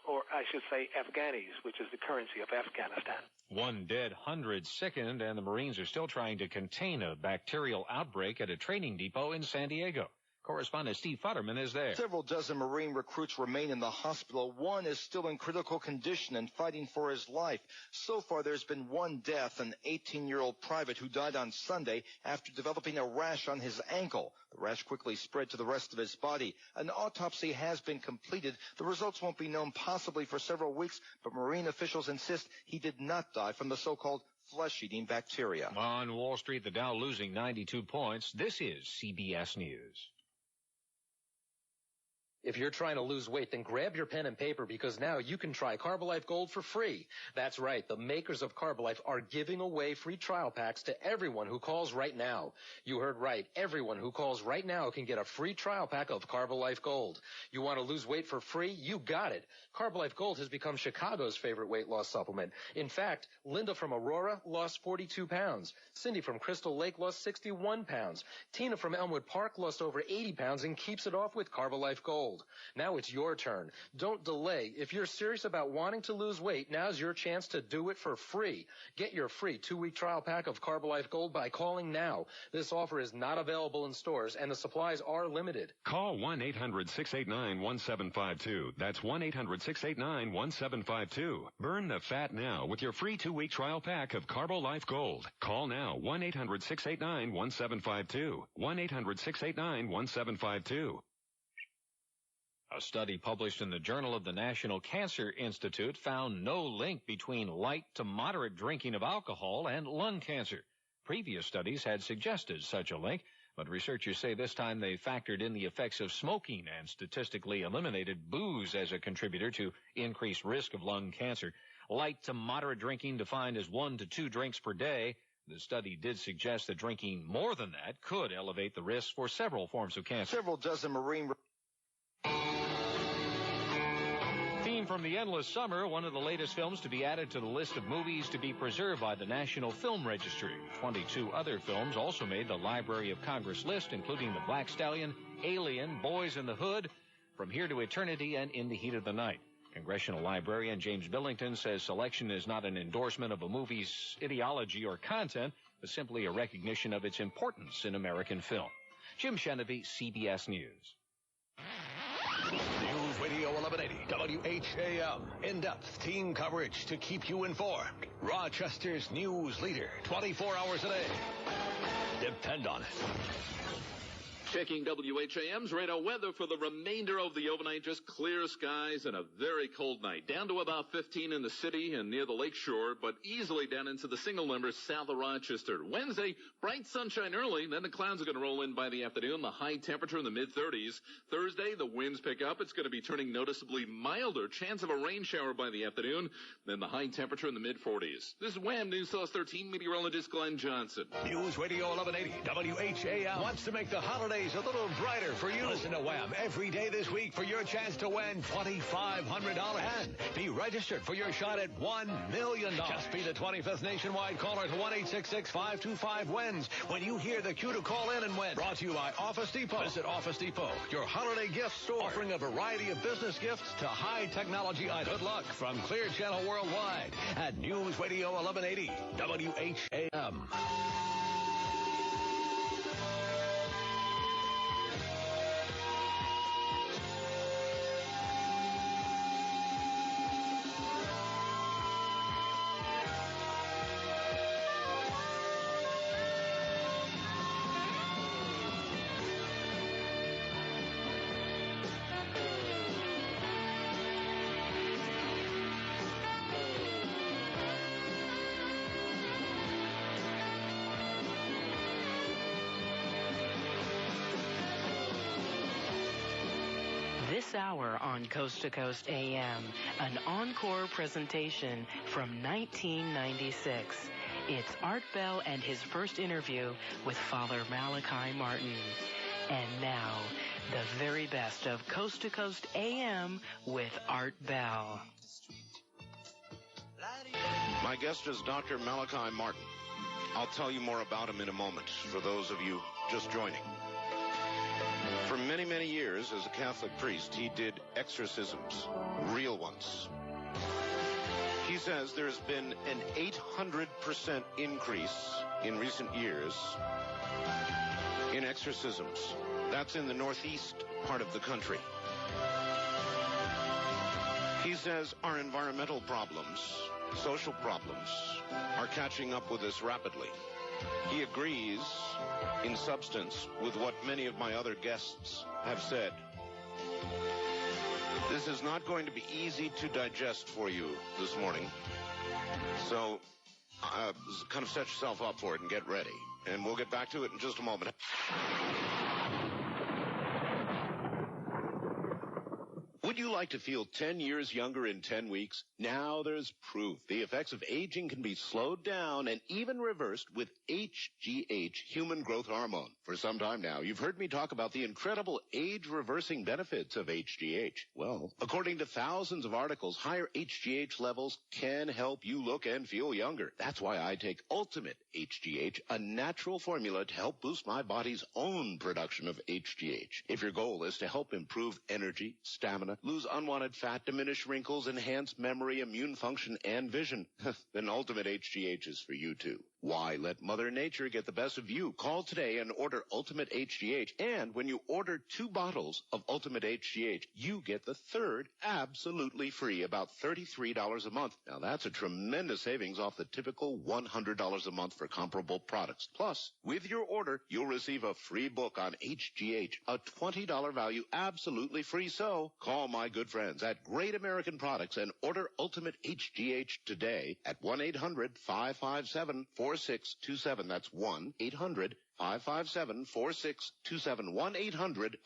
or I should say Afghanis, which is the currency of Afghanistan. One dead, hundreds sickened, and the Marines are still trying to contain a bacterial outbreak at a training depot in San Diego. Correspondent Steve Futterman is there. Several dozen Marine recruits remain in the hospital. One is still in critical condition and fighting for his life. So far, there's been one death, an 18-year-old private who died on Sunday after developing a rash on his ankle. The rash quickly spread to the rest of his body. An autopsy has been completed. The results won't be known possibly for several weeks, but Marine officials insist he did not die from the so-called flesh-eating bacteria. On Wall Street, the Dow losing 92 points. This is CBS News. If you're trying to lose weight, then grab your pen and paper because now you can try Carbolife Gold for free. That's right. The makers of Carbolife are giving away free trial packs to everyone who calls right now. You heard right. Everyone who calls right now can get a free trial pack of Carbolife Gold. You want to lose weight for free? You got it. Carbolife Gold has become Chicago's favorite weight loss supplement. In fact, Linda from Aurora lost 42 pounds. Cindy from Crystal Lake lost 61 pounds. Tina from Elmwood Park lost over 80 pounds and keeps it off with Carbolife Gold. Gold. Now it's your turn. Don't delay. If you're serious about wanting to lose weight, now's your chance to do it for free. Get your free 2-week trial pack of Carbolife Gold by calling now. This offer is not available in stores, and the supplies are limited. Call 1-800-689-1752. That's 1-800-689-1752. Burn the fat now with your free 2-week trial pack of Carbolife Gold. Call now, 1-800-689-1752. 1-800-689-1752. A study published in the Journal of the National Cancer Institute found no link between light to moderate drinking of alcohol and lung cancer. Previous studies had suggested such a link, but researchers say this time they factored in the effects of smoking and statistically eliminated booze as a contributor to increased risk of lung cancer. Light to moderate drinking defined as 1 to 2 drinks per day. The study did suggest that drinking more than that could elevate the risk for several forms of cancer. Several dozen Marine... Theme from the endless summer, one of the latest films to be added to the list of movies to be preserved by the National Film Registry. 22 other films also made the Library of Congress list, including The Black Stallion, Alien, Boys in the Hood, From Here to Eternity, and In the Heat of the Night. Congressional librarian James Billington says selection is not an endorsement of a movie's ideology or content, but simply a recognition of its importance in American film. Jim Sheneby, CBS News. News Radio 1180, WHAM. In-depth team coverage to keep you informed. Rochester's news leader, 24 hours a day. Depend on it. Checking WHAM's radar weather for the remainder of the overnight. Just clear skies and a very cold night. Down to about 15 in the city and near the lakeshore, but easily down into the single numbers south of Rochester. Wednesday, bright sunshine early, then the clouds are going to roll in by the afternoon. The high temperature in the mid-30s. Thursday, the winds pick up. It's going to be turning noticeably milder. Chance of a rain shower by the afternoon. Then the high temperature in the mid-40s. This is Wham! News Source 13 meteorologist Glenn Johnson. News Radio 1180, WHAM wants to make the holidays a little brighter for you. Listen to Wham every day this week for your chance to win $2,500 and be registered for your shot at $1 million. Just be the 25th nationwide caller to 1-866-525-WINS when you hear the cue to call in and win. Brought to you by Office Depot. Visit Office Depot, your holiday gift store, offering a variety of business gifts to high technology items. Good luck from Clear Channel Worldwide at News Radio 1180 WHAM. This hour on Coast to Coast AM, an encore presentation from 1996. It's Art Bell and his first interview with Father Malachi Martin. And now, the very best of Coast to Coast AM with Art Bell. My guest is Dr. Malachi Martin. I'll tell you more about him in a moment for those of you just joining. For many, many years as a Catholic priest, he did exorcisms, real ones. He says there's been an 800% increase in recent years in exorcisms. That's in the northeast part of the country. He says our environmental problems, social problems, are catching up with us rapidly. He agrees, in substance, with what many of my other guests have said. This is not going to be easy to digest for you this morning. So, kind of set yourself up for it and get ready. And we'll get back to it in just a moment. Would Would you like to feel 10 years younger in 10 weeks? Now there's proof. The effects of aging can be slowed down and even reversed with HGH, human growth hormone. For some time now, you've heard me talk about the incredible age-reversing benefits of HGH. Well, according to thousands of articles, higher HGH levels can help you look and feel younger. That's why I take Ultimate HGH, a natural formula to help boost my body's own production of HGH. If your goal is to help improve energy, stamina, lose unwanted fat, diminish wrinkles, enhance memory, immune function, and vision, then Ultimate HGH is for you too. Why let Mother Nature get the best of you? Call today and order Ultimate HGH. And when you order 2 bottles of Ultimate HGH, you get the third absolutely free, about $33 a month. Now that's a tremendous savings off the typical $100 a month for comparable products. Plus, with your order, you'll receive a free book on HGH, a $20 value absolutely free. So call my good friends at Great American Products and order Ultimate HGH today at 1-800-557-4627. That's 1-800-557-4627.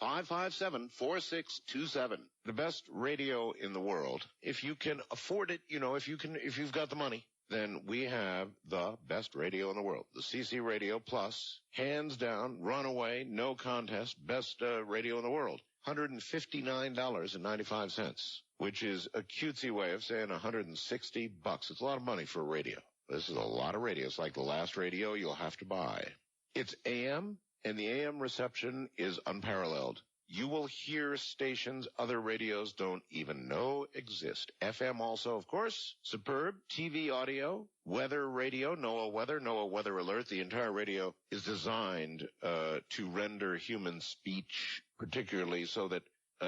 1-800-557-4627. The best radio in the world. If you can afford it, if you've got the money, then we have the best radio in the world. The CC Radio Plus, hands down, runaway, no contest, best radio in the world. $159.95, which is a cutesy way of saying $160. It's a lot of money for a radio. This is a lot of radio. It's like the last radio you'll have to buy. It's AM, and the AM reception is unparalleled. You will hear stations other radios don't even know exist. FM also, of course. Superb. TV audio. Weather radio. NOAA Weather Alert. The entire radio is designed to render human speech, particularly so that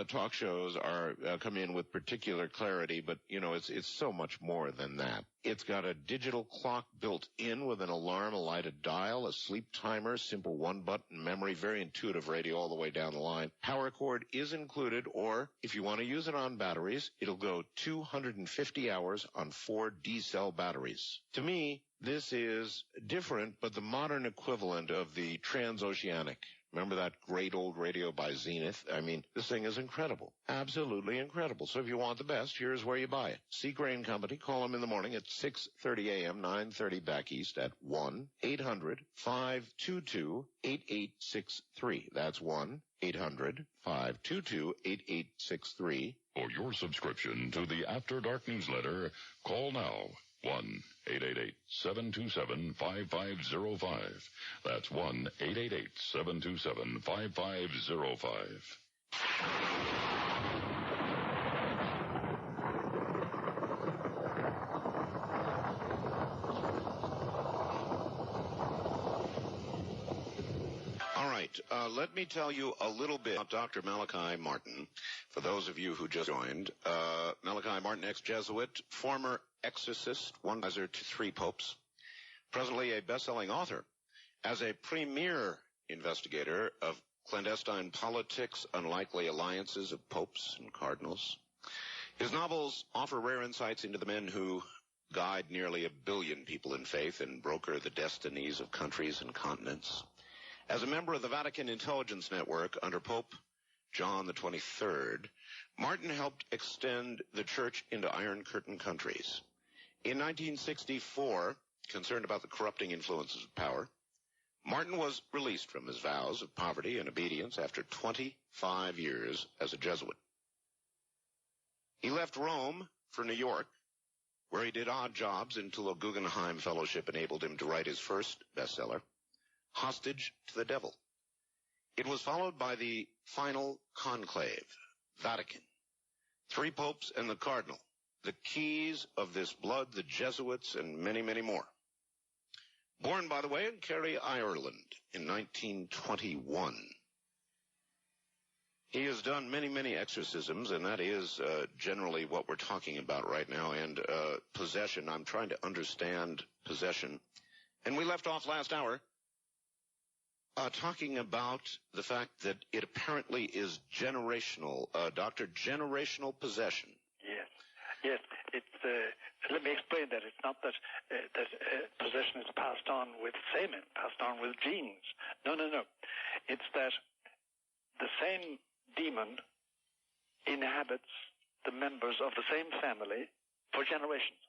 talk shows are come in with particular clarity, but it's so much more than that. It's got a digital clock built in with an alarm, a lighted dial, a sleep timer, simple one-button memory, very intuitive radio all the way down the line. Power cord is included, or if you want to use it on batteries, it'll go 250 hours on 4 D-cell batteries. To me, this is different, but the modern equivalent of the transoceanic. Remember that great old radio by Zenith? I mean, this thing is incredible. Absolutely incredible. So if you want the best, here's where you buy it. Sea Grain Company. Call them in the morning at 6:30 a.m., 9:30 back east at 1-800-522-8863. That's 1-800-522-8863. For your subscription to the After Dark newsletter, call now. 1-888-727-5505. That's 1-888-727-5505. All right, let me tell you a little bit about Dr. Malachi Martin. For those of you who just joined, Malachi Martin, ex-Jesuit, former exorcist, one advisor to 3 popes, presently a best-selling author, as a premier investigator of clandestine politics, unlikely alliances of popes and cardinals. His novels offer rare insights into the men who guide nearly 1 billion people in faith and broker the destinies of countries and continents. As a member of the Vatican Intelligence Network under Pope John the 23rd, Martin helped extend the church into Iron Curtain countries. In 1964, concerned about the corrupting influences of power, Martin was released from his vows of poverty and obedience after 25 years as a Jesuit. He left Rome for New York, where he did odd jobs until a Guggenheim Fellowship enabled him to write his first bestseller, Hostage to the Devil. It was followed by the final conclave, Vatican, 3 popes and the cardinal, the keys of this blood, the Jesuits, and many, many more. Born, by the way, in Kerry, Ireland in 1921. He has done many, many exorcisms, and that is generally what we're talking about right now, and possession. I'm trying to understand possession. And we left off last hour talking about the fact that it apparently is generational, Doctor, generational possession. Yes. It's let me explain that. It's not that possession is passed on with semen, passed on with genes. No. It's that the same demon inhabits the members of the same family for generations,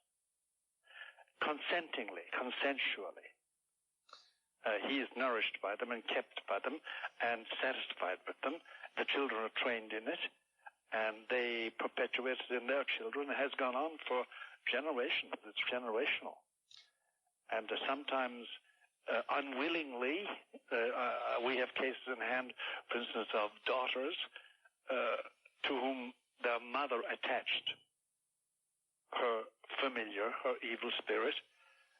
consensually. He is nourished by them and kept by them and satisfied with them. The children are trained in it, and they perpetuate it in their children. It has gone on for generations. It's generational. And sometimes unwillingly, we have cases in hand, for instance, of daughters to whom their mother attached her familiar, her evil spirit,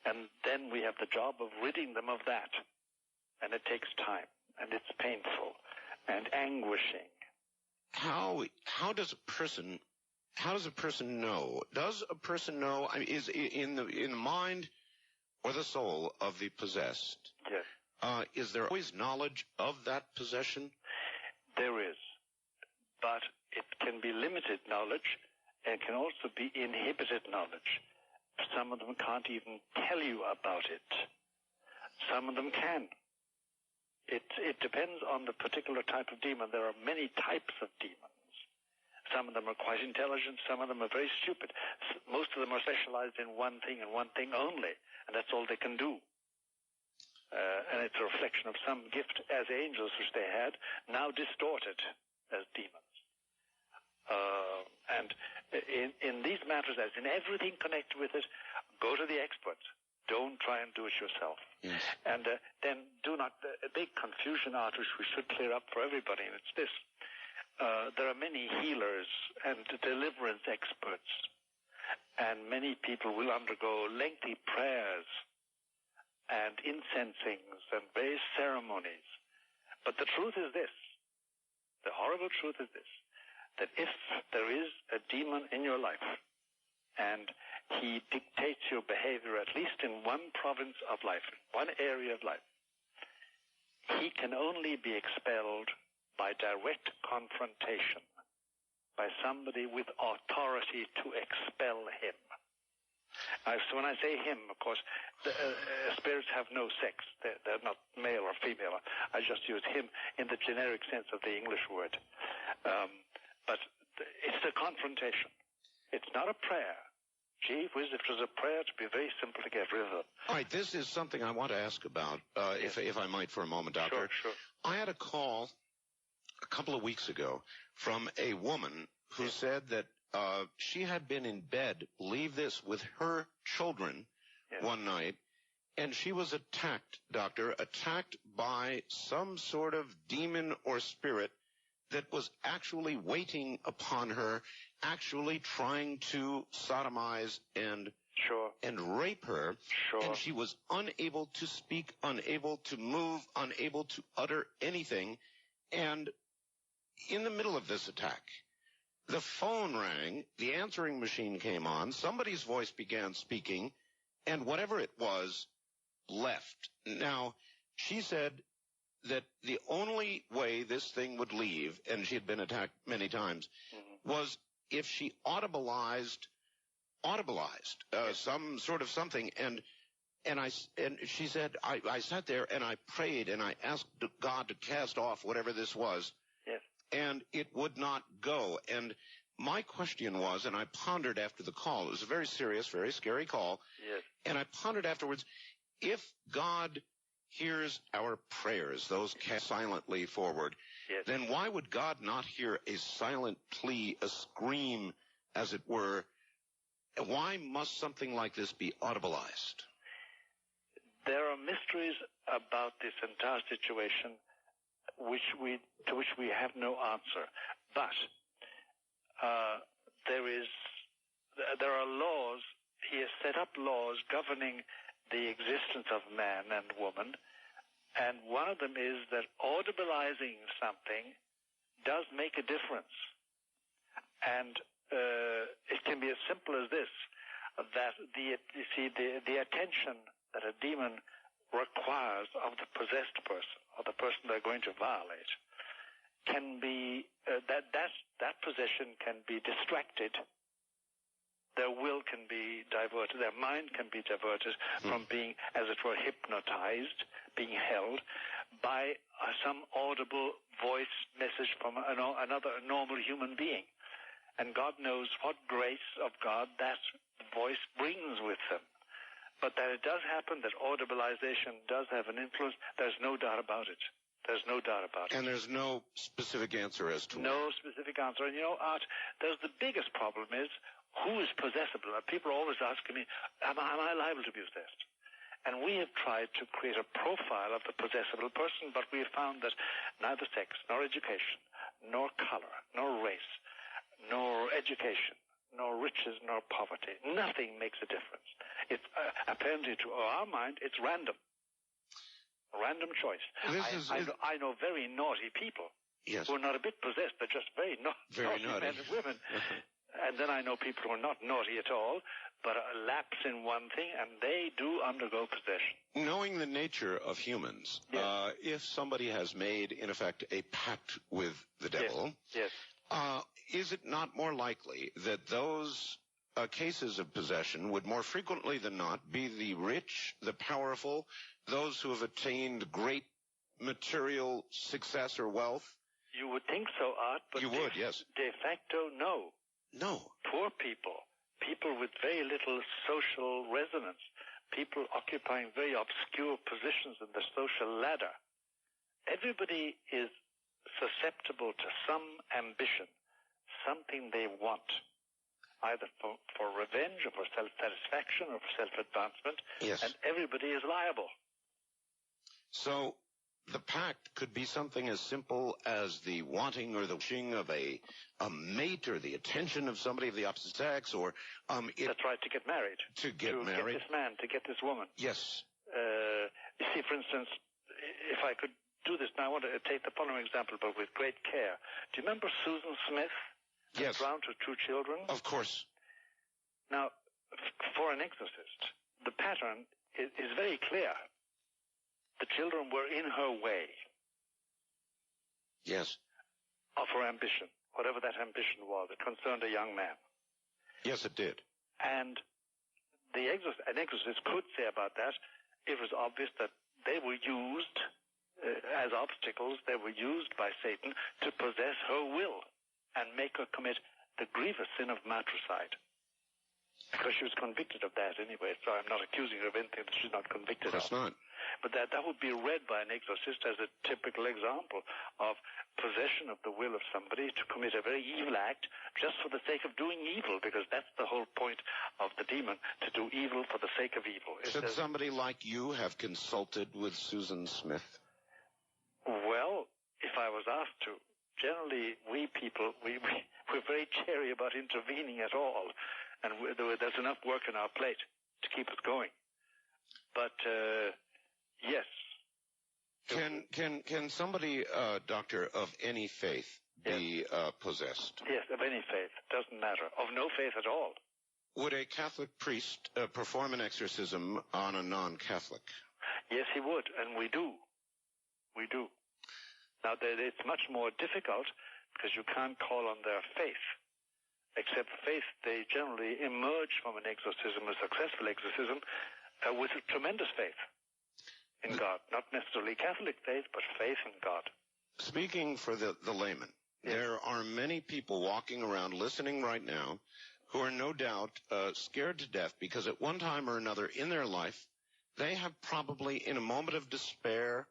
and then we have the job of ridding them of that. And it takes time, and it's painful and anguishing. How does a person know? Does a person know? I mean, is in the mind or the soul of the possessed? Yes. Is there always knowledge of that possession? There is, but it can be limited knowledge, and can also be inhibited knowledge. Some of them can't even tell you about it. Some of them can. It depends on the particular type of demon. There are many types of demons. Some of them are quite intelligent. Some of them are very stupid. Most of them are specialized in one thing and one thing only, and that's all they can do. And it's a reflection of some gift as angels which they had, now distorted as demons. And in these matters, as in everything connected with it, go to the experts. Don't try and do it yourself. Yes. And then do not... A big confusion out which we should clear up for everybody, and it's this. There are many healers and deliverance experts, and many people will undergo lengthy prayers and incensings and various ceremonies. But the truth is this. The horrible truth is this. That if there is a demon in your life, and he dictates your behavior at least in one province of life, one area of life, he can only be expelled by direct confrontation, by somebody with authority to expel him. So when I say him, of course, spirits have no sex. They're not male or female. I just use him in the generic sense of the English word. But it's a confrontation. It's not a prayer. Gee whiz, if it was a prayer, it'd be very simple to get rid of them. All right, this is something I want to ask about, yes. if I might for a moment, Doctor. Sure. I had a call a couple of weeks ago from a woman who said that she had been in bed, believe this, with her children one night, and she was attacked, Doctor, by some sort of demon or spirit that was actually waiting upon her, actually trying to sodomize and rape her. Sure. And she was unable to speak, unable to move, unable to utter anything. And in the middle of this attack, the phone rang, the answering machine came on, somebody's voice began speaking, and whatever it was left. Now, she said that the only way this thing would leave, and she had been attacked many times, was if she audibleized some sort of something. And she said, I sat there and I prayed and I asked God to cast off whatever this was. Yes. And it would not go. And my question was, and I pondered after the call, it was a very serious, very scary call. Yes. And I pondered afterwards, if God hears our prayers, those cast silently forward, then why would God not hear a silent plea, a scream, as it were? Why must something like this be audibleized? There are mysteries about this entire situation to which we have no answer. But there are laws. He has set up laws governing the existence of man and woman, and one of them is that audibilizing something does make a difference. And it can be as simple as this, that the attention that a demon requires of the possessed person, or the person they're going to violate, can be, that possession can be distracted. Their will can be diverted, their mind can be diverted from being, as it were, hypnotized, being held by some audible voice message from another normal human being. And God knows what grace of God that voice brings with them. But that it does happen, that audibilization does have an influence, there's no doubt about it. There's no doubt about it. And there's no specific answer as to no specific answer. And, Art, there's the biggest problem is who is possessible. People are always asking me, am I liable to be possessed? And we have tried to create a profile of the possessible person, but we have found that neither sex, nor education, nor color, nor race, nor education, nor riches, nor poverty, nothing makes a difference. It's apparently, to our mind, it's random. Random choice. I know very naughty people who are not a bit possessed. They're just very naughty men and women. And then I know people who are not naughty at all, but lapse in one thing, and they do undergo possession. Knowing the nature of humans, if somebody has made, in effect, a pact with the devil, is it not more likely that those cases of possession would more frequently than not be the rich, the powerful, those who have attained great material success or wealth? You would think so, Art, but you would, yes. De facto, no. No. Poor people, people with very little social resonance, people occupying very obscure positions in the social ladder. Everybody is susceptible to some ambition, something they want, either for revenge or for self-satisfaction or for self-advancement, and everybody is liable. So the pact could be something as simple as the wanting or the wishing of a mate or the attention of somebody of the opposite sex, or that's right, to get married. To get married. Get this man, to get this woman. Yes. You see, for instance, if I could do this now, I want to take the following example, but with great care. Do you remember Susan Smith? Yes. Drowned her 2 children? Of course. Now, for an exorcist, the pattern is very clear. The children were in her way. Yes. Of her ambition, whatever that ambition was. It concerned a young man. Yes, it did. And an exorcist could say about that, it was obvious that they were used as obstacles. They were used by Satan to possess her will and make her commit the grievous sin of matricide. Because she was convicted of that anyway, so I'm not accusing her of anything that she's not convicted of. Of course not. But that would be read by an exorcist as a typical example of possession of the will of somebody to commit a very evil act just for the sake of doing evil, because that's the whole point of the demon, to do evil for the sake of evil. Should somebody like you have consulted with Susan Smith? Well, if I was asked to, generally we people, we're very chary about intervening at all, and there's enough work on our plate to keep us going. But yes. Can somebody, doctor, of any faith be possessed? Yes, of any faith. Doesn't matter. Of no faith at all. Would a Catholic priest perform an exorcism on a non-Catholic? Yes, he would, and we do. We do. Now, it's much more difficult because you can't call on their faith. Except faith, they generally emerge from an exorcism, a successful exorcism, with a tremendous faith in God. Not necessarily Catholic faith, but faith in God. Speaking for the layman, there are many people walking around listening right now who are no doubt scared to death because at one time or another in their life, they have probably in a moment of despair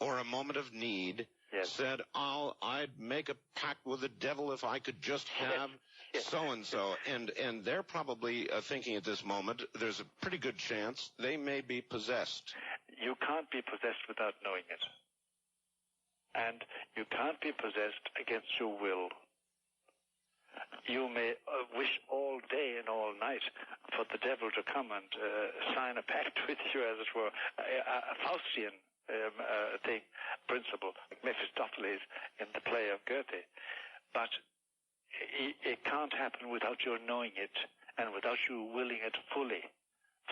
or a moment of need said, I'd make a pact with the devil if I could just have so-and-so. And they're probably thinking at this moment, there's a pretty good chance they may be possessed. You can't be possessed without knowing it. And you can't be possessed against your will. You may wish all day and all night for the devil to come and sign a pact with you, as it were, a Faustian principle, like Mephistopheles in the play of Goethe. But it can't happen without your knowing it and without you willing it fully,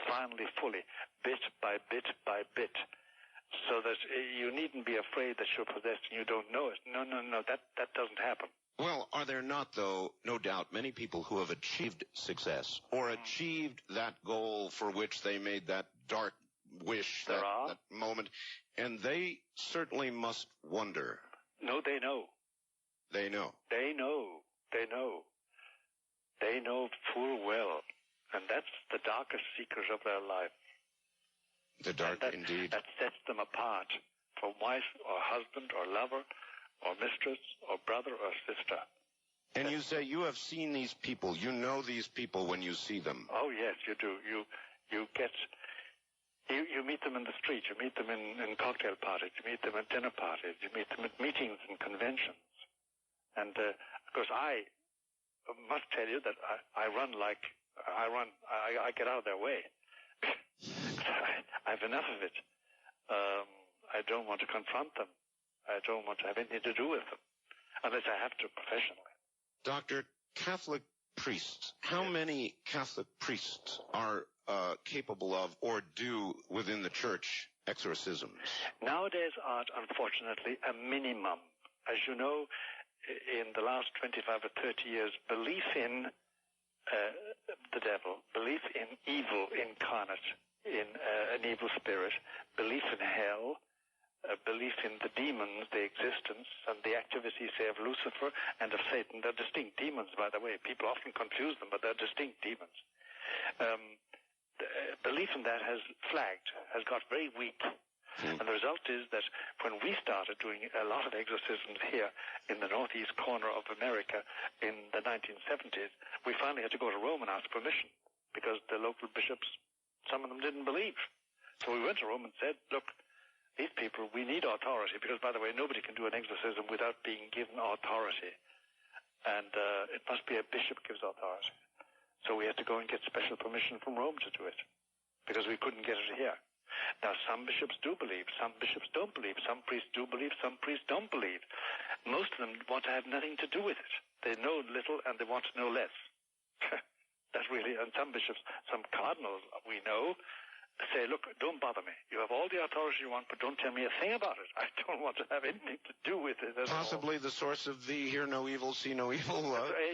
finally fully, bit by bit by bit, so that you needn't be afraid that you're possessed and you don't know it. No, that doesn't happen. Well, are there not, though, no doubt, many people who have achieved success or achieved that goal for which they made that dark wish, that moment, and they certainly must wonder. No, they know. They know. They know. They know. They know full well, and that's the darkest secret of their life. The dark, indeed. That sets them apart from wife or husband or lover or mistress or brother or sister. And you say you have seen these people. You know these people when you see them. Oh, yes, you do. You meet them in the street. You meet them in cocktail parties. You meet them at dinner parties. You meet them at meetings and conventions. And, of course, I must tell you that I get out of their way. I have enough of it. I don't want to confront them. I don't want to have anything to do with them, unless I have to professionally. Doctor, Catholic priests, how many Catholic priests are capable of or do within the church exorcisms? Nowadays, Art, unfortunately, a minimum. As you know, in the last 25 or 30 years, belief in the devil, belief in evil incarnate, in an evil spirit, belief in hell, belief in the demons, the existence, and the activity, say, of Lucifer and of Satan. They're distinct demons, by the way. People often confuse them, but they're distinct demons. Belief in that has flagged, has got very weak. And the result is that when we started doing a lot of exorcisms here in the northeast corner of America in the 1970s, we finally had to go to Rome and ask permission because the local bishops, some of them didn't believe. So we went to Rome and said, look, these people, we need authority because, by the way, nobody can do an exorcism without being given authority. And it must be a bishop gives authority. So we had to go and get special permission from Rome to do it because we couldn't get it here. Now, some bishops do believe, some bishops don't believe, some priests do believe, some priests don't believe. Most of them want to have nothing to do with it. They know little and they want to know less. That's really, and some bishops, some cardinals we know, say, look, don't bother me. You have all the authority you want, but don't tell me a thing about it. I don't want to have anything to do with it at Possibly all. The source of the hear no evil, see no evil.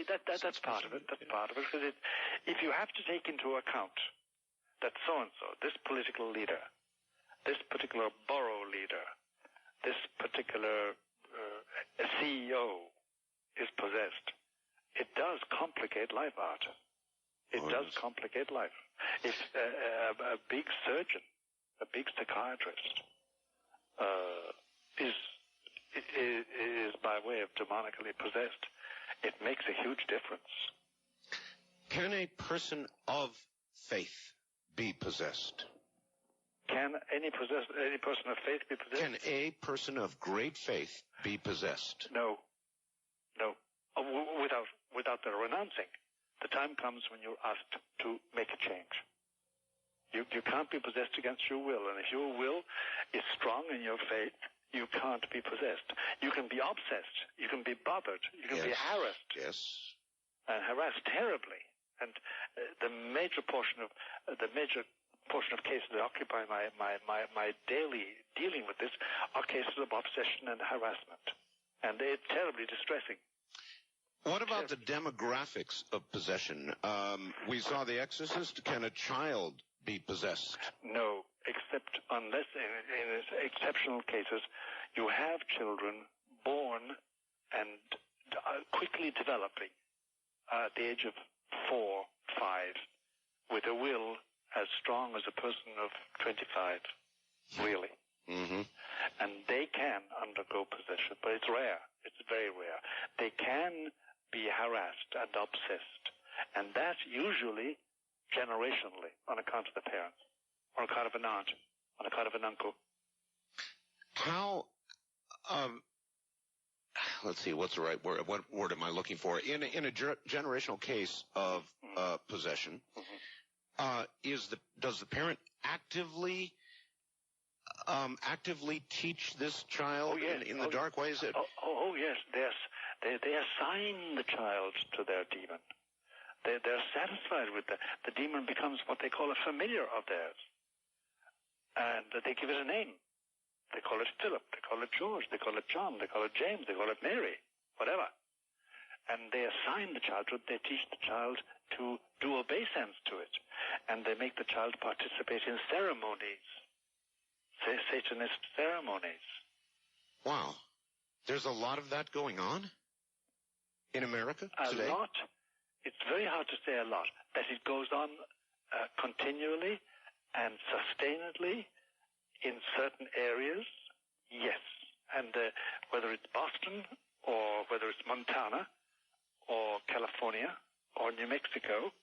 That's part of it. That's part of it. Because if you have to take into account that so-and-so, this political leader, this particular borough leader, this particular CEO is possessed, it does complicate life, Art. It does complicate life. If a big surgeon, a big psychiatrist, is by way of demonically possessed, it makes a huge difference. Can a person of faith be possessed? Can any person of faith be possessed? Can a person of great faith be possessed? No. Without the renouncing. The time comes when you're asked to make a change. You can't be possessed against your will, and if your will is strong in your faith, you can't be possessed. You can be obsessed. You can be bothered. You can be harassed. Yes. And harassed terribly. And the major portion of cases that occupy my daily dealing with this are cases of obsession and harassment. And it's terribly distressing. What about the demographics of possession? We saw The Exorcist. Can a child be possessed? No, except unless in exceptional cases you have children born and quickly developing at the age of 4, 5, with a will as strong as a person of 25, really. Mm-hmm. And they can undergo possession, but it's rare. It's very rare. They can be harassed and obsessed, and that usually generationally on account of the parents, on account of an aunt, on account of an uncle. How, let's see, what's the right word? What word am I looking for? In a generational case of possession, does the parent actively teach this child in the dark ways? Yes, they assign the child to their demon. They're satisfied with the demon becomes what they call a familiar of theirs. And they give it a name. They call it Philip, they call it George, they call it John, they call it James, they call it Mary, whatever. And they assign the child to it, they teach the child to do obeisance to it. And they make the child participate in ceremonies, Satanist ceremonies. Wow. There's a lot of that going on in America today? A lot it's very hard to say a lot. That it goes on continually and sustainedly in certain areas, yes. And whether it's Boston or whether it's Montana or California or New Mexico,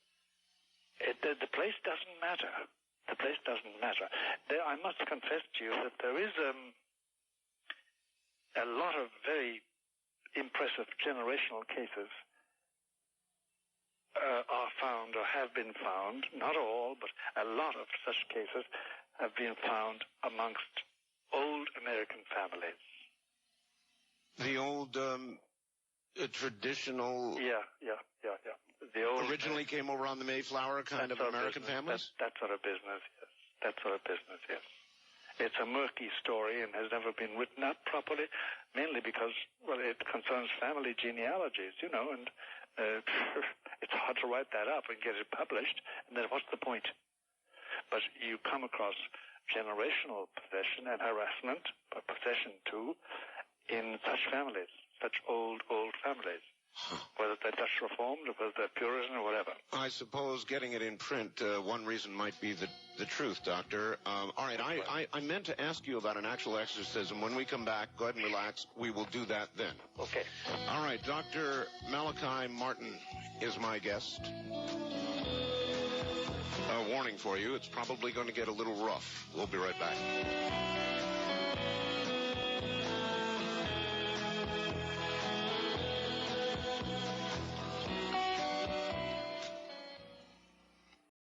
the place doesn't matter. The place doesn't matter. I must confess to you that there is a lot of very impressive generational cases are found or have been found, not all, but a lot of such cases have been found amongst old American families. The old traditional... Yeah. The old originally came over on the Mayflower kind of American families? That sort of business, yes. That sort of business, yes. It's a murky story and has never been written up properly, mainly because, well, it concerns family genealogies, you know, and it's hard to write that up and get it published, and then what's the point? But you come across generational possession and harassment, but possession too, in such families, such old families. Whether they're Dutch Reformed or whether they're Puritan or whatever. I suppose getting it in print, one reason might be the truth, Doctor. All right, I meant to ask you about an actual exorcism. When we come back, go ahead and relax. We will do that then. Okay. All right, Dr. Malachi Martin is my guest. A warning for you, it's probably going to get a little rough. We'll be right back.